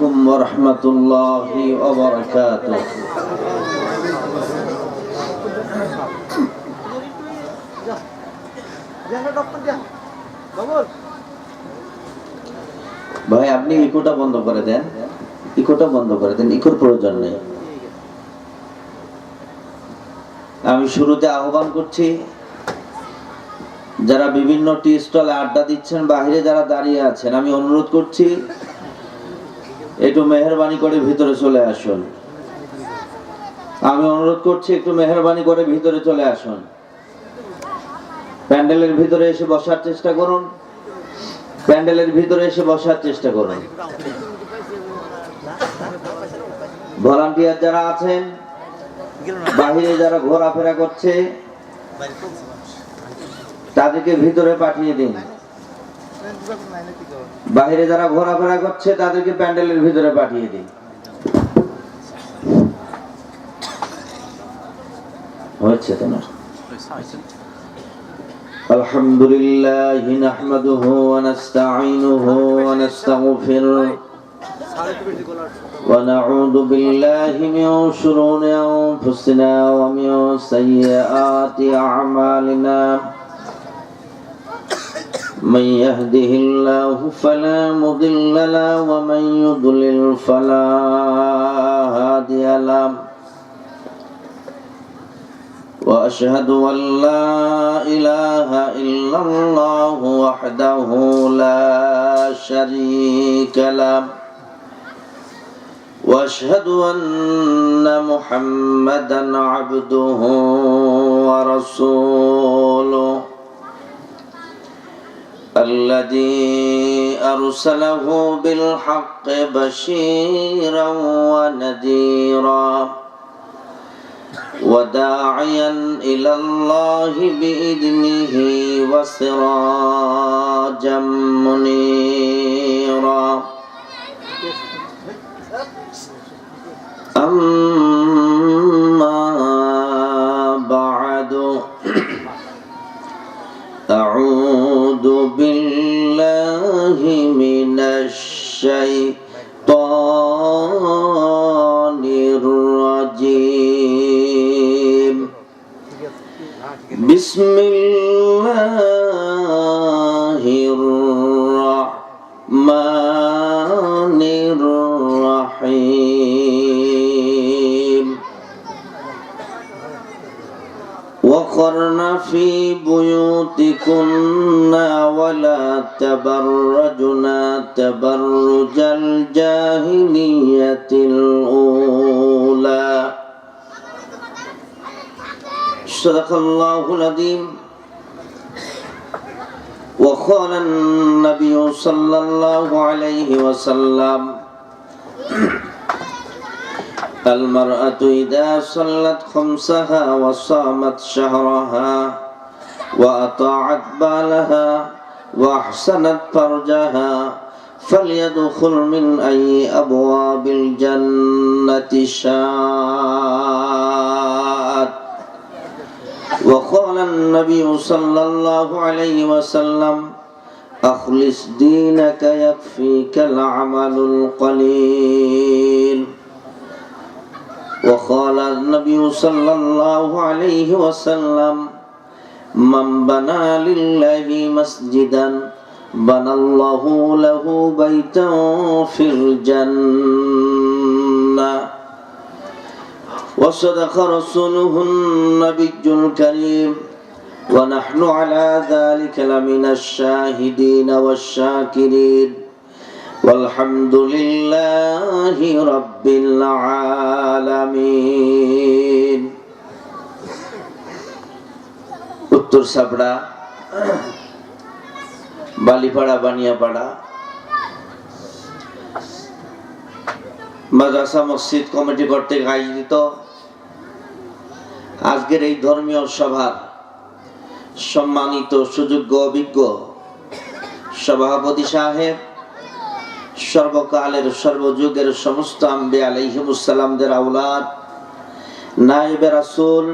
عليكم ورحمة الله وبركاته. ভাই আপনি ইকোটা বন্ধ করে দেন, ইকোর প্রয়োজন নেই। আমি শুরুতে আহ্বান করছি, যারা বিভিন্ন টি স্টলে আড্ডা দিচ্ছেন, বাইরে যারা দাঁড়িয়ে আছেন, আমি অনুরোধ করছি একটু মেহেরবানি করে ভিতরে চলে আসুন। প্যান্ডেলের ভিতরে এসে বসার চেষ্টা করুন। ভলান্টিয়ার যারা আছেন, বাহিরে যারা ঘোরাফেরা করছে, তাদেরকে ভিতরে পাঠিয়ে দিন। বাহিরে যারা ঘোরাফেরা করছে তাদেরকে প্যান্ডেলের ভিতরে পাঠিয়ে দিন। হয়েছে তো না? আলহামদুলিল্লাহ নাহমাদুহু ওয়া নাস্তাঈনুহু ওয়া নাস্তাগফিরুহ ওয়া নাউযু বিল্লাহি মিন শুরুরি আনফুসিনা ওয়া মিন সাইয়্যাতি আ'মালিনা। من يهده الله فلا مضل له ومن يضلل فلا هادي له وأشهد أن لا إله إلا الله وحده لا شريك له وأشهد أن محمدا عبده ورسوله الذي أرسله بالحق بشيرا ونذيرا وداعيا إلى الله بإذنه وسراجا منيرا. أما بعد، أعوذ بالله من الشيطان الرجيم. بسم الله الرحمن الرحيم. وقرن في بيوتكن ولا تبرجن تبرج الجاهلية الأولى. صدق الله العظيم. وقال النبي صلى الله عليه وسلم: المرأة إذا صلت خمسها وصامت شهرها وأطاعت بالها وأحسنت فرجها فليدخل من أي أبواب الجنة شاءت. وقال النبي صلى الله عليه وسلم: أخلص دينك يكفيك العمل القليل. وقال النبي صلى الله عليه وسلم: من بنى لله مسجدا بنى الله له بيتا في الجنة. وصدق رسوله النبي الكريم ونحن على ذلك لمن الشاهدين والشاكرين والحمد لله رب العالمين. উত্তর সাবড়া, বালিপাড়া, বানিয়াপাড়া মাদ্রাসা মসজিদ কমিটি কর্তৃক আয়োজিত আজকের এই ধর্মীয় সভার সম্মানিত সুযোগ্য অভিজ্ঞ সভাপতি সাহেব, সর্বকালের সর্বযুগের সমস্ত আম্বিয়া আলাইহিমুস সালামদের আওলাদ, নায়েবে রাসূল,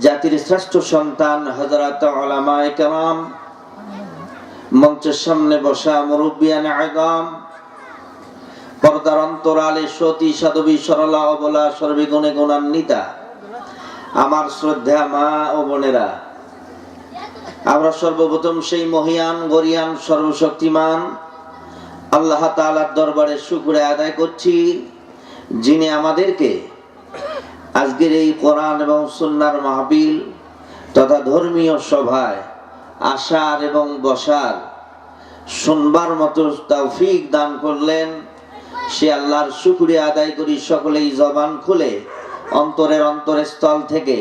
জাতির শ্রেষ্ঠ সন্তান হযরত উলামায়ে কেরাম, মঞ্চের সামনে বসা মুরব্বিয়ানে আযম, পর্দার অন্তরালে সতী সাধবী সরলা অবলা সর্বগুণে গুণান্বিতা আমার শ্রদ্ধা মা ও বোনেরা, আমরা সর্বপ্রথম সেই মহিয়ান গরিয়ান সর্বশক্তিমান আল্লাহ তাআলার দরবারে শুকরিয়া আদায় করছি, যিনি আমাদেরকে আজকের এই কোরআন এবং সুন্নাহর মাহফিল তথা ধর্মীয় সভায় আসার এবং বসার শুনবার মতো তৌফিক দান করলেন। সে আল্লাহর শুকরিয়া আদায় করি। সকলেই জবান খুলে অন্তরের অন্তরস্থল থেকে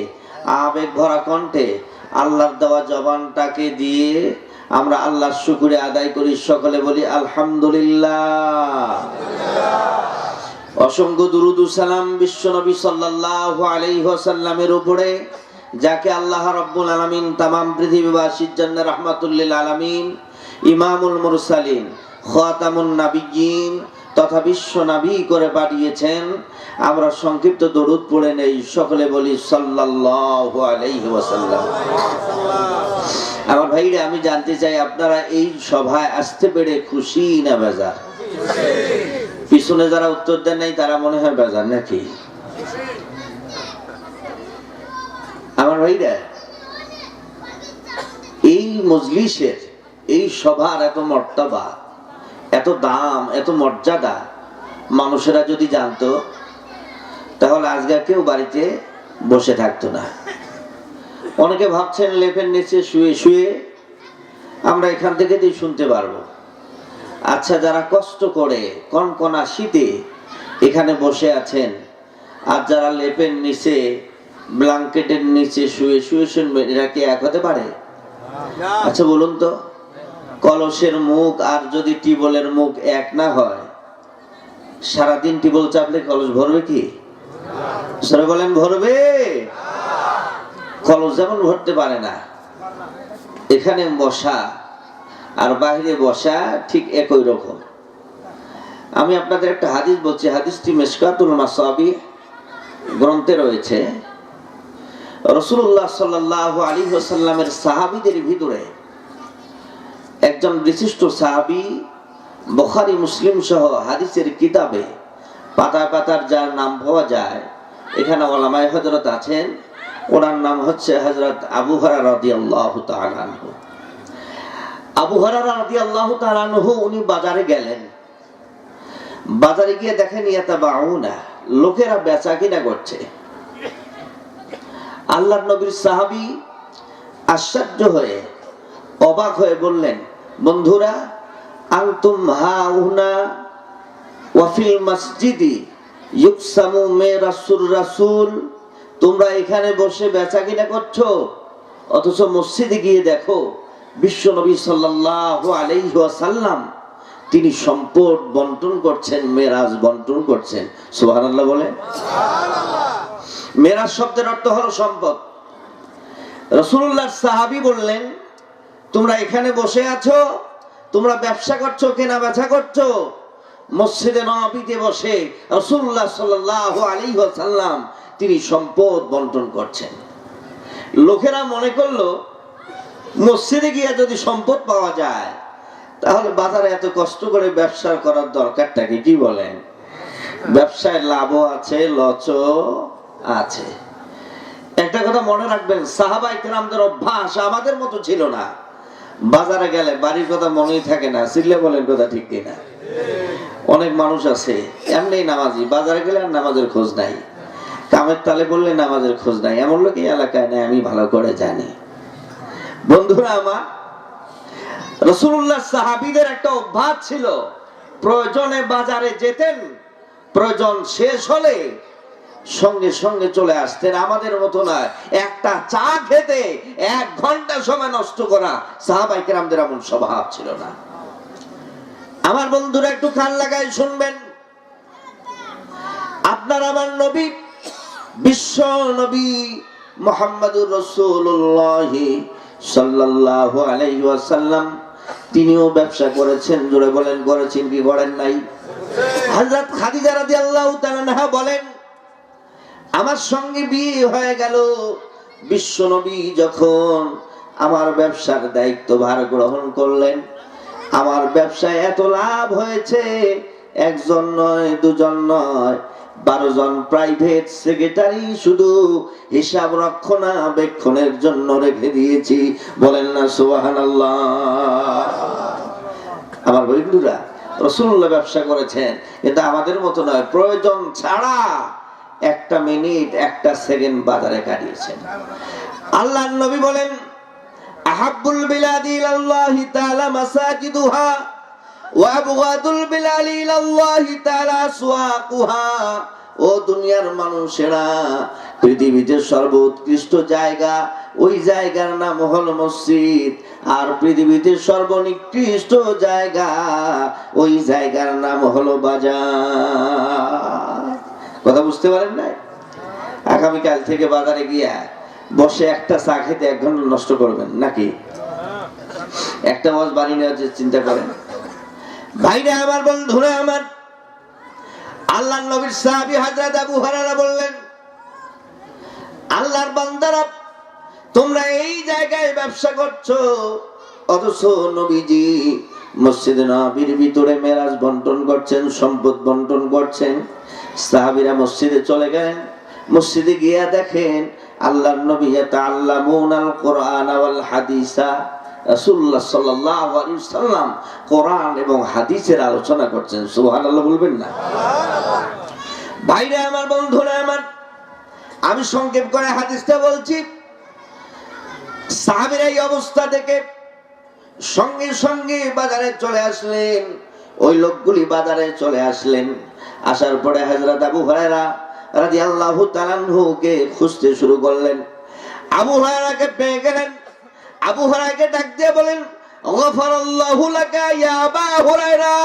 আবেগ ভরা কণ্ঠে আল্লাহর দেওয়া জবানটাকে দিয়ে আমরা আল্লাহর শুকরিয়া আদায় করি। সকলে বলি আলহামদুলিল্লাহ। অসংখ্য দুরুদ ও সালাম বিশ্বনবী সাল্লাল্লাহু আলাইহি ওয়াসাল্লামের উপরে, যাকে আল্লাহ রাব্বুল আলামিন तमाम পৃথিবীবাসীর জন্য রাহমাতুল লিল আলামিন, ইমামুল মুরসালিন, খাতামুন নাবিয়্যিন তথা বিশ্ব নবী করে পাঠিয়েছেন। আমরা সংক্ষিপ্ত দরুদ পড়ে নেই। সকলে বলি সাল্লাল্লাহু আলাইহি ওয়াসাল্লাম। আমার ভাইরা, আমি জানতে চাই আপনারা এই সভায় আসতে পেরে খুশি না বেজার? পিছনে যারা উত্তর দেন নাই তারা মনে হয় বেজার নাকি? আমার ভাইরা, এই মজলিসের এই সভার এত মর্যাদা, এত দাম, এত মর্যাদা মানুষেরা যদি জানতো তাহলে আজকে কেউ বাড়িতে বসে থাকতো না। অনেকে ভাবছেন লেপের নিচে শুয়ে শুয়ে আমরা এখান থেকে শুনতে পারবো। আচ্ছা, যারা কষ্ট করে কনকনা শীতে এখানে বসে আছেন আর যারা লেপের নিচে ব্ল্যাঙ্কেটের নিচে শুয়ে শুয়ে শুনবেন, এরা কি এক হতে পারে? আচ্ছা বলুন তো, কলসের মুখ আর যদি টিবলের মুখ এক না হয়, সারাদিন টিবল চাপলে কলস ভরবে কি? সরে বলেন, ভরবে? কলস যেমন ভরতে পারে না, এখানে বসা আর বাইরে বসা ঠিক একই রকম। আমি আপনাদের একটা হাদিস বলছি, হাদিসটি মিশকাতুল মাসাবিহ গ্রন্থে রয়েছে। রাসূলুল্লাহ সাল্লাল্লাহু আলাইহি ওয়াসাল্লামের সাহাবীদের ভিতরে একজন বিশিষ্ট সাহাবী, বুখারী মুসলিম সহ হাদিসের কিতাবে পাতায় পাতার যার নাম পাওয়া যায়, এখানে ওলামায়ে হযরত আছেন। ওনার নাম হচ্ছে হযরত আবু হুরায়রা রাদিয়াল্লাহু তাআলা আনহু। আবু হুরায়রা রাদিয়াল্লাহু তাআলা আনহু উনি বাজারে গেলেন। বাজারে গিয়ে দেখেন ইয়াতাবাউনা, লোকেরা বেচা কিনা করছে। আল্লাহর নবীর সাহাবী আশ্চর্য হয়ে অবাক হয়ে বললেন, বন্ধুরা, আনতুম হাউনা ওয়া ফিল মসজিদি ইউকসামু মিরাসুর রাসূল, তোমরা এখানে বসে বেচা কিনা করছো, অথচ মসজিদে গিয়ে দেখো বিশ্ব নবী সাল্লাল্লাহু আলাইহি ওয়াসাল্লাম তিনি সম্পদ বন্টন করছেন, মেরাজ বন্টন করছেন। সুবহানাল্লাহ বলেন। মেরাজ শব্দের অর্থ হলো সম্পদ। রাসূলুল্লাহর সাহাবী বললেন, তোমরা এখানে বসে আছো, তোমরা ব্যবসা করছো, কেনা বেচা করছো, মসজিদে নববীতে বসে রাসূলুল্লাহ সাল্লাল্লাহু আলাইহি ওয়াসাল্লাম তিনি সম্পদ বন্টন করছেন। লোকেরা মনে করলো মসজিদে গিয়ে যদি সম্পদ পাওয়া যায় তাহলে বাজারে এত কষ্ট করে ব্যবসা করার দরকারটা কি বলেন? ব্যবসায় লাভও আছে, লসও আছে। একটা কথা মনে রাখবেন, সাহাবায়ে কেরামদের অভ্যাস আমাদের মতো ছিল না। বাজারে গেলে বাড়ির কথা মনেই থাকে না, সিল্লে বলেন কথা ঠিক কিনা? অনেক মানুষ আছে এমনি নামাজি, বাজারে গেলে আর নামাজের খোঁজ নাই, কামের তালে বললে নামাজের খোঁজ নাই। এমন লোক এই এলাকায় নাই, আমি ভালো করে জানি। বন্ধুরা আমার, রাসূলুল্লাহ সাহাবীদের একটা অভ্যাস ছিল, প্রয়োজনে বাজারে যেতেন, প্রয়োজন শেষ হলে সঙ্গে সঙ্গে চলে আসতেন। আমাদের মতো না, একটা চা খেতে 1 ঘন্টা সময় নষ্ট করা সাহাবায়ে কেরামদের এমন স্বভাব ছিল না। আমার বন্ধুরা একটু কান লাগায় শুনবেন, আপনার আমার নবী বিশ্ব নবী মুহাম্মদুর রাসূলুল্লাহ সাল্লাল্লাহু আলাইহি ওয়াসাল্লাম তিনিও ব্যবসা করেছেন। জোরে বলেন, করেছেন কি করেন নাই? হযরত খাদিজা রাদিয়াল্লাহু তাআলা আনহা বলেন, আমার সঙ্গে বিয়ে হয়ে গেল, বিশ্ব নবী যখন আমার ব্যবসার দায়িত্ব ভার গ্রহণ করলেন, আমার ব্যবসায় এত লাভ হয়েছে, একজন নয়, দুজন নয়, 12 জন প্রাইভেট সেক্রেটারি শুধু হিসাব রক্ষণাবেক্ষণের জন্য রেখে দিয়েছি। বলেন না সুবহানাল্লাহ। আমার বন্ধুরা, রাসূলুল্লাহ ব্যবসা করেছেন, কিন্তু আমাদের মতো নয়, প্রয়োজন ছাড়া একটা মিনিট একটা সেকেন্ড বাজারে কাটিয়েছেন। আল্লাহর নবী বলেন, আহাব্বুল বিলাদি ইলাল্লাহি তাআলা মাসাজিদুহা ওয়া আবগাদুল বিলাদি ইলাল্লাহি তাআলা আসওয়াকুহা। ও দুনিয়ার মানুষেরা, পৃথিবীতে সর্বোৎকৃষ্ট জায়গা ওই জায়গার নাম হলো মসজিদ, আর পৃথিবীতে সর্বনিকৃষ্ট জায়গা ওই জায়গার নাম হলো বাজার। কথা বুঝতে পারেন না? আগামীকাল থেকে বাজারে গিয়া বসে একটা চা খেতে 1 ঘন্টা নষ্ট করবেন নাকি? একটা মাছ বাড়ি নেওয়ার চিন্তা করেন। ভাইরা আমার, বন্ধুরা আমার, আল্লাহর নবীর সাহাবী হযরত আবু হুরায়রা বললেন, আল্লাহর বান্দারা, তোমরা এই জায়গায় ব্যবসা করছো, অথচ নবীজি মসজিদে নববীর ভিতরে মেরাজ বন্টন করছেন, সম্পদ বন্টন করছেন। সাহাবীরা মসজিদে চলে গেলেন। মসজিদে গিয়া দেখেন আল্লাহর নবী ইয়াতাআল্লামুনাল কুরআন ওয়াল হাদিসা। রাসূলুল্লাহ সাল্লাল্লাহু আলাইহি ওয়াসাল্লাম কোরআন এবং হাদিসের আলোচনা করছেন। সুবহানাল্লাহ বলবেন না? ভাইরা আমার, বন্ধুরা আমার, আমি সংক্ষেপ করে হাদিসটা বলছি। সাহাবীরা এই অবস্থা থেকে সঙ্গে সঙ্গে বাজারে চলে আসলেন। ওই লোকগুলি বাজারে চলে আসলেন। আসার পরে হযরত আবু হুরায়রা রাদিয়াল্লাহু তাআলা আনহুকে খুঁজতে শুরু করলেন। আবু হুরায়রাকে পেয়ে গেলেন। আবু হুরায়রাকে ডাক দিয়ে বলেন, গফারাল্লাহু লাকা ইয়া আবা হুরায়রা।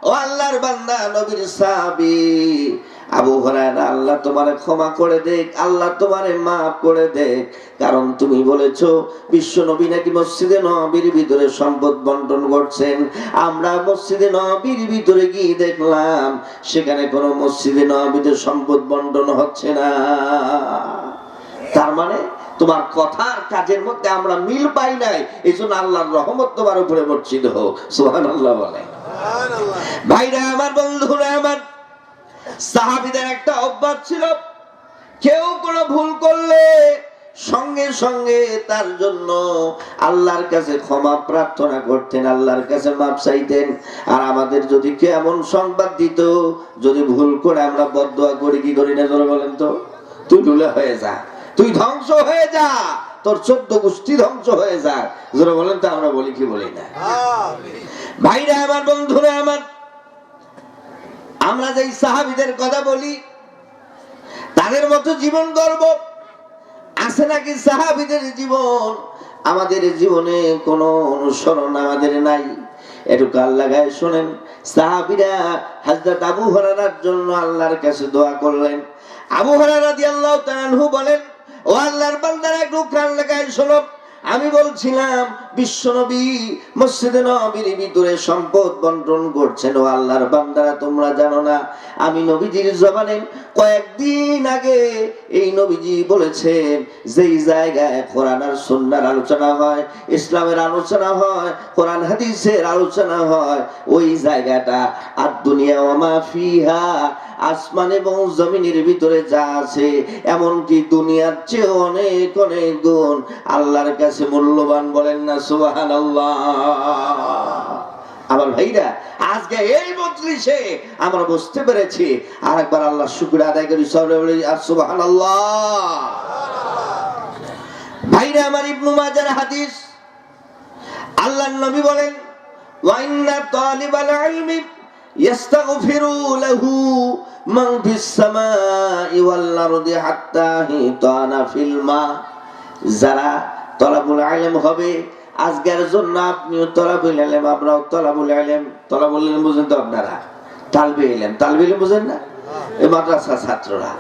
ও আল্লাহর বান্দা, নবীর সাহাবী আবু হুরায়রা, আল্লাহ তোমারে ক্ষমা করে দেখ, আল্লাহ তোমারে মাফ করে দেখ। কারণ তুমি বলেছো বিশ্ব নবী নাকি মসজিদে নববীর ভিতরে সম্পদ বন্টন করছেন। আমরা মসজিদে নববীর ভিতরে গিয়ে দেখলাম সেখানে কোনো মসজিদে নববীতে সম্পদ বন্টন হচ্ছে না। তার মানে তোমার কথার কাজের মধ্যে আমরা মিল পাই নাই, এই জন্য আল্লাহর রহমত তোমার উপরে বর্ষিত হোক। সুবহানাল্লাহ বলে। ভাইরা আমার, বন্ধুরা আমার, সাহাবীদের একটা অভ্যাস ছিল, কেউ কোনো ভুল করলে সঙ্গে সঙ্গে তার জন্য আল্লাহর কাছে ক্ষমা প্রার্থনা করতেন, আল্লাহর কাছে মাফ চাইতেন। আর আমাদের যদি কে এমন সংবাদ দিত, যদি ভুল করে আমরা বদদোয়া করি, কি করি না জোরে বলেন তো? তুই ধুলে হয়ে যা, তুই ধ্বংস হয়ে যা, তোর 14 গোষ্ঠী ধ্বংস হয়ে যা, জোরে বলেন তো? আমরা বলি কি বলি না? ভাইরা আমার, বন্ধুরা আমার, আমরা যেই সাহাবীদের কথা বলি তাদের মতো জীবন গর্ব আছে নাকি? সাহাবীদের জীবন, আমাদের জীবনে কোনো অনুসরণ আমাদের নাই। একটু কাল লাগায় শোনেন। সাহাবীরা হযরত আবু হুরায়রার জন্য আল্লাহর কাছে দোয়া করলেন। আবু হুরায়রা রাদিয়াল্লাহু তাআলা আনহু বলেন, ও আল্লাহর বান্দারা, একটু কান লাগায় শোনো। আমি বলছিলাম বিশ্বনবী মসজিদে নববীর ভিতরে সম্পদ বন্টন করছেন। ও আল্লাহর বান্দারা, তোমরা জানো না আমি নবীজির জবানে কয়েকদিন আগে এই নবীজি বলেছেন, যেই জায়গায় কোরআন আর সুন্নাহর আলোচনা হয়, ইসলামের আলোচনা হয়, কোরআন হাদিসের আলোচনা হয়, ওই জায়গাটা আর দুনিয়া ওয়া মা ফিহা, আসমান এবং জমিনের ভিতরে যা আছে, এমনকি দুনিয়ার চেয়ে অনেক অনেক গুণ আল্লাহর কাছে মূল্যবান। বলেন না সুবহানাল্লাহ? আমার ভাইরা, আজকে এই মজলিসে আমরা বুঝতে পেরেছি। আরেকবার আল্লাহ শুকরিয়া আদায় করি, সবাই বলি সুবহানাল্লাহ। ভাইরা আমার, ইবনে মাজার হাদিস, আল্লাহর নবী বলেন, ওয়া ইন্না তালিবাল ইলমি ইস্তাগফিরু লাহু মান ফিস সামাই ওয়াল আরদি হাত্তা হিতানা ফিল মা। যারা তলাবুল ইলম হবে, আজকের জন্য আপনিও তলাবুল ইলম, আমরাও তলাবুল ইলম। তলাবুল ইলম বুঝেন তো আপনারা? তালবে ইলম, তালবে ইলম বুঝেন না? এই মাদ্রাসা ছাত্ররা,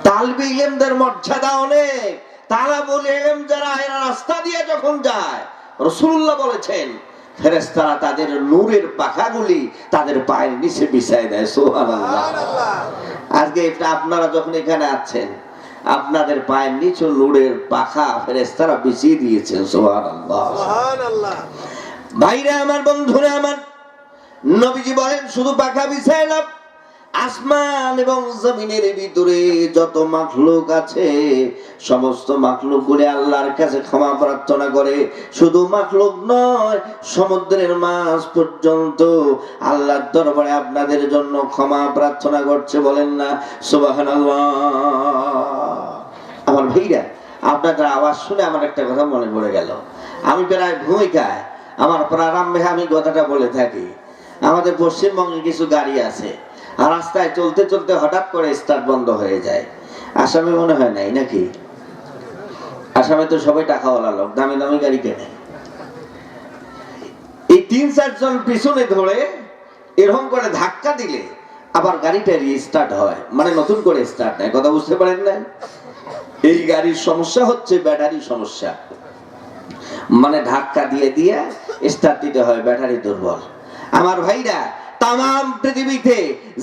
তালবে ইলমদের মর্যাদা অনেক। তালাবুল ইলম যারা, এরা রাস্তা দিয়ে যখন যায়, রাসূলুল্লাহ বলেছেন ফেরেশতারা তাদের নূরের পাখাগুলি তাদের পায়ের নিচে বিছায় দেয়। সুবহানাল্লাহ। আজকে এটা আপনারা যখন এখানে আছেন, আপনাদের পায়ের নিচে নূরের পাখা ফেরেশতারা বিছিয়ে দিয়েছেন। সুবহানাল্লাহ, সুবহানাল্লাহ। ভাইরা আমার, বন্ধুরা আমার, নবীজি বলেন শুধু পাখা বিছায় না, আসমান এবং জমিনের ভিতরে যত মাখলুক আছে সমস্ত মাখলুক গুলি আল্লাহর কাছে ক্ষমা প্রার্থনা করে। শুধু মাখলুক নয়, সমুদ্রের মাছ পর্যন্ত আল্লাহর দরবারে আপনাদের জন্য ক্ষমা প্রার্থনা করছে। বলেন না সুবহানাল্লাহ। আমার ভাইরা, আপনাদের আওয়াজ শুনে আমার একটা কথা মনে পড়ে গেল। আমি প্রায় ভূমিকায় আমার প্রারম্ভে আমি কথাটা বলে থাকি। আমাদের পশ্চিমবঙ্গে কিছু গাড়ি আছে, আর রাস্তায় চলতে চলতে হঠাৎ করে স্টার্ট বন্ধ হয়ে যায়। আসামে মনে হয় নাই নাকি? আসামে তো সবাই টাকাওয়ালা লোক, দামি দামি গাড়ি কেনে। এই ৩-৪ জন পিছনে ধরে এরকম করে ধাক্কা দিলে আবার গাড়িটা রিস্টার্ট হয়, মানে নতুন করে স্টার্ট নেয়। কথা বুঝতে পারেন না? এই গাড়ির সমস্যা হচ্ছে ব্যাটারি সমস্যা, মানে ধাক্কা দিয়ে দিয়ে স্টার্ট দিতে হয়, ব্যাটারি দুর্বল। আমার ভাইরা, তাম পৃথিবীতে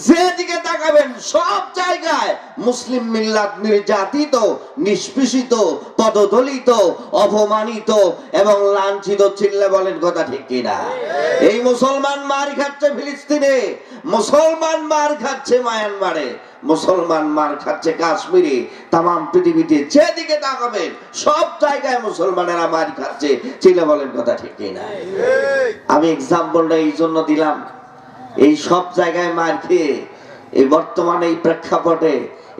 যেদিকে তাকাবেন সব জায়গায় মুসলিম মিল্লাত নির্যাতিত, নিষ্পেষিত, পদদলিত, অপমানিত এবং লাঞ্ছিত। চিল্লা বলেন কথা ঠিক কিনা? এই মুসলমান মার খাচ্ছে ফিলিস্তিনে, মুসলমান মার খাচ্ছে মায়ানমারে, মুসলমান মার খাচ্ছে কাশ্মীরে। তাম পৃথিবীতে যেদিকে তাকাবেন সব জায়গায় মুসলমানেরা মার খাচ্ছে। চিল্লা বলেন কথা ঠিক কিনা? আমি এক্সাম্পলটা এই জন্য দিলাম, এই সব জায়গায় মার খেয়ে এই বর্তমানে এই প্রেক্ষাপটে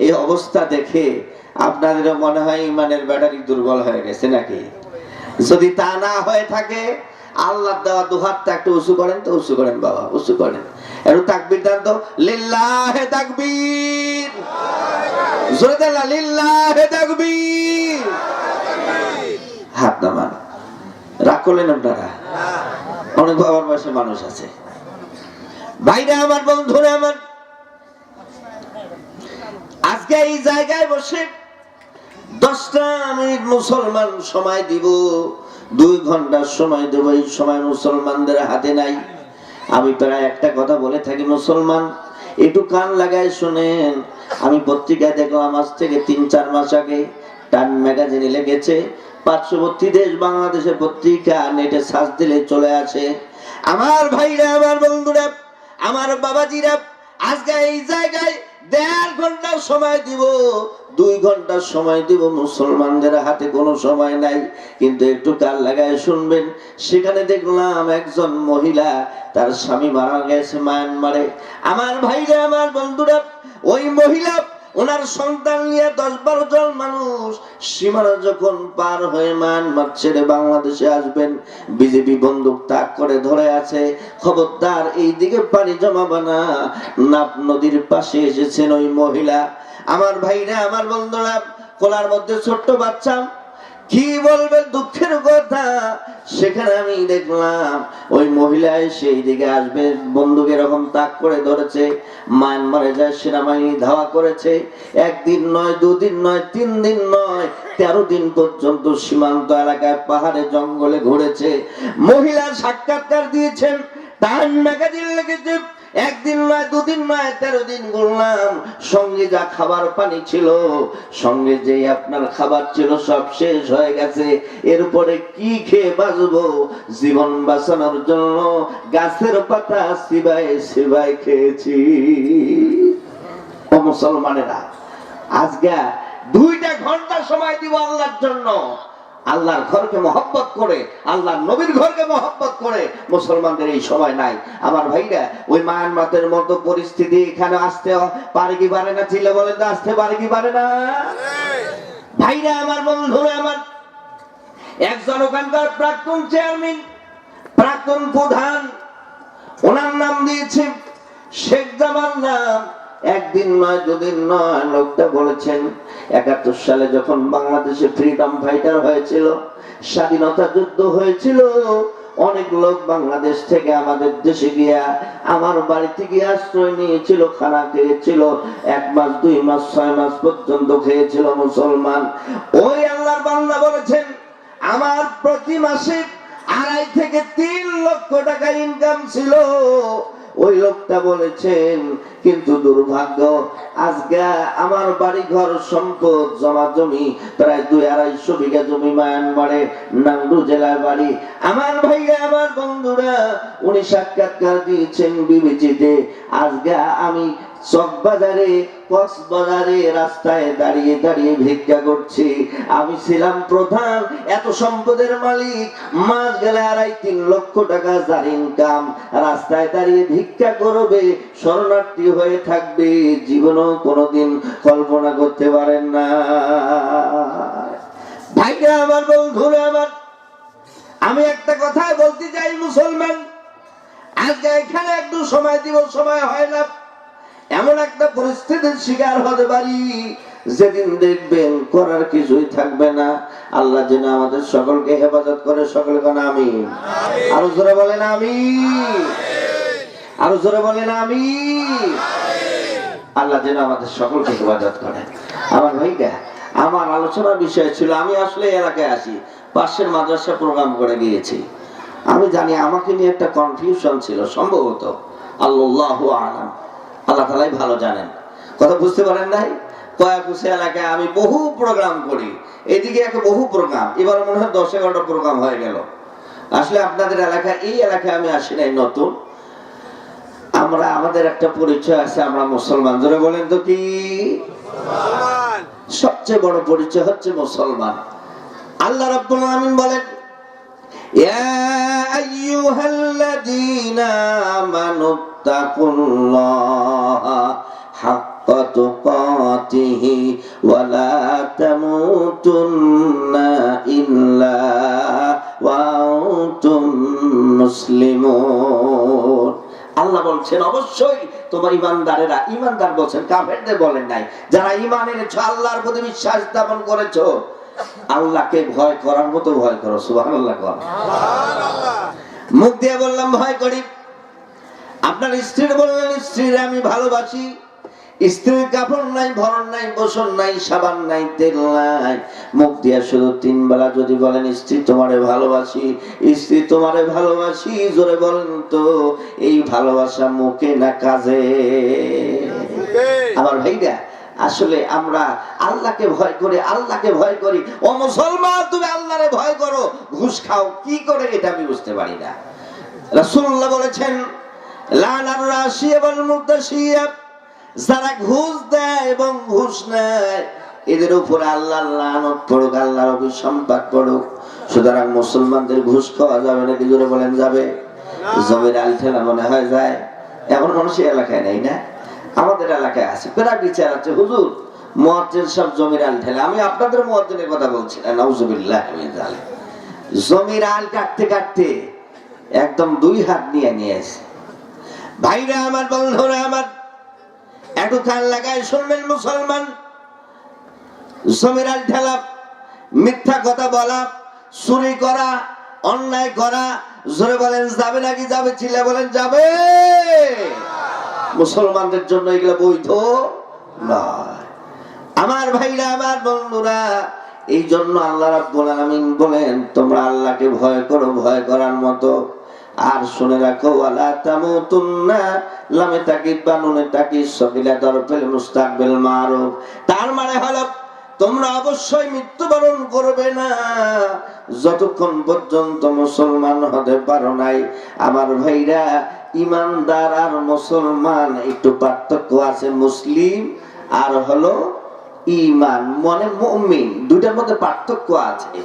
এই অবস্থা দেখে আপনাদেরও মনে হয় ইমানের ব্যাটারি দুর্বল হয়ে গেছে নাকি? যদি তা না হয়ে থাকে, আল্লাহর দেওয়া দুহাতটা একটু উঁচু করেন তো, উঁচু করেন বাবা, উঁচু করেন। একটু তাকবীর দেন তো, লিল্লাহে তাকবীর, জোরে দেন লিল্লাহে তাকবীর। হাত নামান। রাগ করলেন আপনারা? অনেক বাবার বয়সে মানুষ আছে। ভাইরা আমার, বন্ধুরা আমার, আজকে এই জায়গায় বসে 10টা মিনিট মুসলমান সময় দিব, 2 ঘন্টার সময় দেব। এই সময় মুসলমানদের হাতে নাই। আমি প্রায় একটা কথা বলে থাকি, মুসলমান একটু কান লাগায় শোনেন। আমি পত্রিকায় দেখলাম আজ থেকে 3-4 মাস আগে টাইম ম্যাগাজিনে লেগেছে, পার্শ্ববর্তী দেশ বাংলাদেশের পত্রিকা, নেটে সার্চ দিলে চলে আসে। আমার ভাইরা, আমার বন্ধুরা, আমার বাবাজিরা, আজকে এই জায়গায় 1.5 ঘন্টা সময় দিব, 2 ঘন্টার সময় দিব। মুসলমানদের হাতে কোনো সময় নাই, কিন্তু একটু কান লাগায় শুনবেন। সেখানে দেখলাম একজন মহিলা, তার স্বামী মারা গেছে মায়ানমারে। আমার ভাইরা, আমার বন্ধুরা, ওই মহিলা ওনার সন্তান নিয়ে 10-12 জন মানুষ সীমানা যখন পার হয়ে মায়ানমার ছেড়ে বাংলাদেশে আসবেন, বিজেপি বন্দুক তাক করে ধরে আছে, খবরদার এই দিকে পানি জমাবে না। নাপ নদীর পাশে এসেছেন ওই মহিলা। আমার ভাইরা, আমার বন্ধুরা, কোলার মধ্যে ছোট্ট বাচ্চা, কি বলবেন দুঃখের কথা। সেখানে আমি দেখলাম ওই মহিলা সেই দিকে আসবে, বন্দুক এরকম তাক করে ধরেছে। মায়ানমারে যায় সেনাবাহিনী ধাওয়া করেছে। 1 দিন নয়, 2 দিন নয়, 3 দিন নয়, 13 দিন পর্যন্ত সীমান্ত এলাকায় পাহাড়ে জঙ্গলে ঘুরেছে। মহিলা সাক্ষাৎকার দিয়েছেন, টাইম ম্যাগাজিন লিখেছে। 1 দিন নয়, 2 দিন নয়, 13 দিন ঘুরলাম। সঙ্গে যা খাবার পানি ছিল, সঙ্গে যে আপনার খাবার ছিল, সব শেষ হয়ে গেছে। এরপরে কি খেয়ে বাঁচবো? জীবন বাঁচানোর জন্য গাছের পাতা সিবাই সিবাই খেয়েছি। ও মুসলমানেরা, আজকে 2টা ঘন্টা সময় দিব আল্লাহর জন্য। আল্লাহর ঘরকে মহব্বত করে, আল্লাহর নবীর ঘরকে মহব্বত করে মুসলমানদের এই সময় নাই। আমার ভাইরা, ওই মায়ানমারের মতো পরিস্থিতি এখানে আসতে পারে কি পারে না? ছিল বলেন তো, আসতে পারে কি পারে না? ভাইরা আমার, বন্ধুরা আমার, একজন ওখানকার প্রাক্তন চেয়ারম্যান, প্রাক্তন প্রধান, ওনার নাম দিয়েছে শেখ জামাল নাম। 1 দিন নয়, 2 দিন নয়, লোকটা বলেছেন 71 সালে যখন বাংলাদেশে ফ্রিডম ফাইটার হয়েছিল, স্বাধীনতা যুদ্ধ হয়েছিল, অনেক লোক বাংলাদেশ থেকে আমাদের দেশে গিয়া আমার বাড়িতে গিয়ে আশ্রয় নিয়েছিল, খানা খেয়েছিল। 1 মাস, 2 মাস, 6 মাস পর্যন্ত খেয়েছিল মুসলমান। ওই আল্লাহর বান্দা বলেছেন, আমার প্রতি মাসে 2.5 থেকে 3 লক্ষ টাকা ইনকাম ছিল। ওই লোকটা বলেছেন, কিন্তু দুর্ভাগ্য আজকে আমার বাড়ি ঘর সম্পদ জমা জমি প্রায় 2-250 বিঘা জমি মায়ানমারে নাংডু জেলার বাড়ি। আমার ভাইরা, আমার বন্ধুরা, উনি সাক্ষাৎকার দিয়েছেন বিবিসিতে। আজকে আমি চকবাজারে, কক্সবাজারে রাস্তায় দাঁড়িয়ে দাঁড়িয়ে ভিক্ষা করছি। আমি ছিলাম প্রধান, এত সম্পদের মালিক, মাস গেলে 2.5-3 লক্ষ টাকা যার ইনকাম, রাস্তায় দাঁড়িয়ে ভিক্ষা করবে, শরণার্থী হয়ে থাকবে, জীবনও কোনোদিন কল্পনা করতে পারেন না। ভাইরা আমার, বন্ধুরা আমার, আমি একটা কথা বলতে চাই, মুসলমান আজকে এখানে একটু সময় দিব, সময় হয় না। এমন একটা পরিস্থিতির শিকার হতে পারি যেদিন দেখবেন করার কিছুই থাকবে না। আল্লাহ যেন আমাদের সকলকে হেফাজত করে, সকলে কোন আমিন। আরো জোরে বলেন আমিন, আরো জোরে বলেন আমিন। আল্লাহ যেন আমাদের সকলকে হেফাজত করে। আমার ভাইরা, আমার আলোচনার বিষয় ছিল, আমি আসলে এলাকায় আসি, পাশের মাদ্রাসা প্রোগ্রাম করে গিয়েছি। আমি জানি আমাকে নিয়ে একটা কনফিউশন ছিল, সম্ভবত, আল্লাহু আলাম, আল্লাহ তাআলাই ভালো জানেন। কথা বুঝতে পারেন নাই? কয়াকুশি এলাকায় আমি বহু প্রোগ্রাম করি, এদিকে একটা বহু প্রোগ্রাম, এবার মনে হয় 10-11টা প্রোগ্রাম হয়ে গেল। আসলে আপনাদের এলাকায়, এই এলাকায় আমি আসি নাই, নতুন। আমরা, আমাদের একটা পরিচয় আছে, আমরা মুসলমান। জোরে বলেন তো কি? সবচেয়ে বড় পরিচয় হচ্ছে মুসলমান। আল্লাহ রাব্বুল আলামিন বলেন, ইয়া আইয়ুহাল্লাযীনা আমানুত্তাকুল্লাহা হাক্কা তুকাতিহি ওয়া লা তামুতুন্না ইল্লা ওয়া আনতুম মুসলিমুন। আল্লাহ বলছেন, অবশ্যই তোমার ইমানদারেরা, ইমানদার বলছেন, কাফেরদের বলেন নাই, যারা ঈমান এনেছো, আল্লাহর প্রতি বিশ্বাস স্থাপন করেছো, আল্লাহকে ভয় করার মতো ভয় করো। সুবহানাল্লাহ। মুখ দিয়ে বললাম ভয় করি। আপনার স্ত্রীর বললেন, স্ত্রীর আমি ভালোবাসি। স্ত্রীর কাপড় নাই, ভরণ নাই, বসন নাই, সাবান নাই, তেল নাই, মুখ দিয়ে শুধু 3 বেলা যদি বলেন, স্ত্রী তোমারে ভালোবাসি, স্ত্রী তোমারে ভালোবাসি, জোরে বলেন তো, এই ভালোবাসা মুখে না কাজে? আমার ভাইরা, আসলে আমরা আল্লাহকে ভয় করি, আল্লাহকে ভয় করি। ও মুসলমান, তুমি আল্লাহরে ভয় করো, ঘুষ খাও কি করে এটা আমি বুঝতে পারি না। রাসূলুল্লাহ বলেছেন, লানার রাশিয়া ওয়াল মুরতাশিয়া, যারা ঘুষ দেয় এবং ঘুষ নেয়, এদের উপরে আল্লাহর লানত পড়ুক, আল্লাহর অভিসম্পাত পড়ুক। সুতরাং মুসলমানদের ঘুষ খাওয়া যাবে না, কি জোরে বলেন যাবে? জমির আল ঠেলা মনে হয় যায়, এমন মানুষের এলাকায় নেই না? আমাদের এলাকায় আছে, প্রায় বিচার আছে, হুজুর মুয়াজ্জিন সব জমির আল ঠেলে। আমি আপনাদের মুয়াজ্জিনের কথা বলছি না, নাউজুবিল্লাহ মিন যালিক। জমির আল কাটতে কাটতে একদম 2 হাত নিয়ে নিয়েছে। ভাইরা আমার, বন্ধুরা আমার, একটু কান লাগায় শুনবেন মুসলমান। জমির আল ঠেলা, মিথ্যা কথা বলা, চুরি করা, অন্যায় করা, জোরে বলেন যাবে নাকি যাবে? চিল্লা বলেন যাবে? মুসলমানদের জন্য এগুলো বৈধ নয়। আমার ভাইরা, আমার বন্ধুরা, এই জন্য আল্লাহ রাব্বুল আলামিন বলেন, তোমরা আল্লাহকে ভয় করো, ভয় করার মতো। আর শুনে রাখো, ওয়ালা তামুতুন্না, লামে তাকিদ বানুনে তাকিদ সকিলা দরফেল মুস্তাকবিল মারুফ। তার মানে হলো, তোমরা অবশ্যই মৃত্যুবরণ করবে না যতক্ষণ পর্যন্ত মুসলমান হতে পারো নাই। আমার ভাইরা, ইমানদার আর মুসলমান একটু পার্থক্য আছে। মুসলিম আর হলো ঈমান, মানে মুমিন, দুটার মধ্যে পার্থক্য আছে।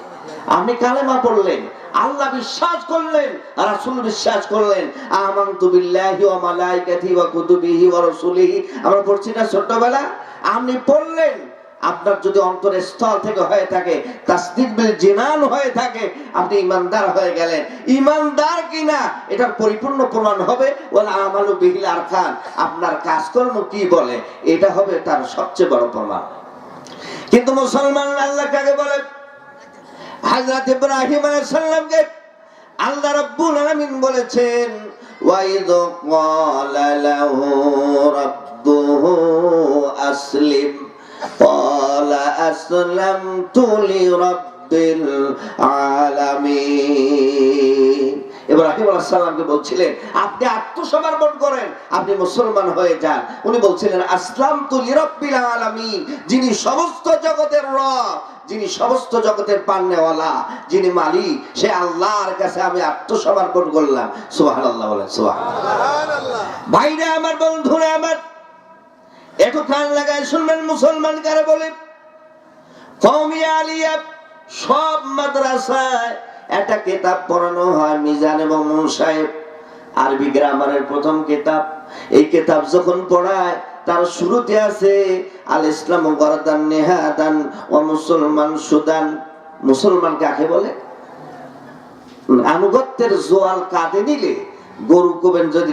আপনি কালেমা পড়লেন, আল্লাহ বিশ্বাস করলেন, রাসূল বিশ্বাস করলেন, আমানতু বিল্লাহি ওয়া মালাইকাতিহি ওয়া কুতুবিহি ওয়া রাসূলিহি, আমরা পড়ছি না ছোটবেলা? আপনি পড়লেন, আপনার যদি অন্তরের স্থল থেকে হয়ে থাকে, তাসদীক বিল জিনান হয়ে থাকে, আপনি ঈমানদার হয়ে গেলেন। ঈমানদার কিনা এটার পরিপূর্ণ প্রমাণ হবে ওয়াল আমালু বিল আরকান, আপনার কাজকর্ম কি বলে, এটা হবে তার সবচেয়ে বড় প্রমাণ। কিন্তু মুসলমান আল্লাহ কাকে বলে? হযরত ইব্রাহিম আলাইহিস সালামকে আল্লাহ রাব্বুল আলামিন বলেছেন, ওয়া ইয ক্বালা লাহু রাব্বুহু আসলিম ক্বালা আসলামতু লিরাব্বিল আলামিন। ইব্রাহিম আলাইহিস সালামকে বলছিলেন আপনি আত্মসমর্পণ করেন, আপনি মুসলমান হয়ে যান। উনি বলছিলেন আসলামতু লিরাব্বিল আলামিন, যিনি সমস্ত জগতের রব, যিনি সমস্ত জগতের পান্নেওয়ালা, যিনি মালিক, সে আল্লাহর কাছে আমি আত্মসমর্পণ করলাম। সুবহানাল্লাহ বলেন, সুবহানাল্লাহ। ভাইরা আমার, বন্ধুরা আমার, একটু কান লাগায় শুনবেন, মুসলমান কারে বলে? কওমি আলিয়া সব মাদ্রাসায় একটা কিতাব পড়ানো হয়, মিজান এবং মুনসাইব, আরবি গ্রামারের প্রথম কিতাব। এই কিতাব যখন পড়ায় তার শুরুতে আছে আল ইসলাম গরদান নেহাদান ও মুসলমান সুদান। মুসলমান কাকে বলে? আনুগত্যের জোয়াল কাঁধে নিলে গরু কোবেন যদি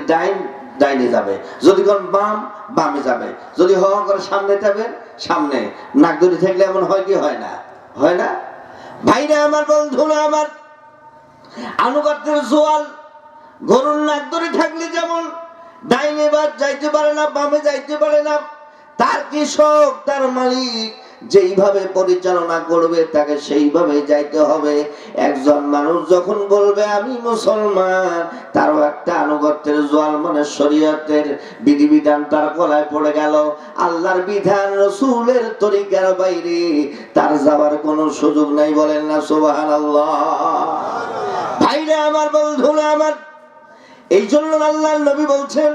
ডাইনে যাবে, যদি কোন বাম বামে যাবে, যদি হওয়া করে সামনে যাবেন সামনে। নাকদড়ি থাকলে এমন হয় কি হয় না? হয় না? ভাইরা আমার, বন্ধুরা আমার, আনুগত্যের জোয়াল গরুর নাকদড়ি থাকলে যেমন ডাইনে বাদ যাইতে পারে না, বামে যাইতে পারে না, তার কৃষক, তার মালিক যেইভাবে পরিচালনা করবে তাকে সেইভাবে যাইতে হবে। একজন মানুষ যখন বলবে আমি মুসলমান, তারও একটা আনুগত্যের জোয়াল মানে শরীয়তের বিধিবিধান তার গলায় পড়ে গেল। আল্লাহর বিধান রাসূলের তরিকার বাইরে তার যাওয়ার কোনো সুযোগ নাই। বলেন না সুবহানাল্লাহ? ভাইরা আমার, বন্ধুরা আমার, এই জন্য আল্লাহর নবী বলছেন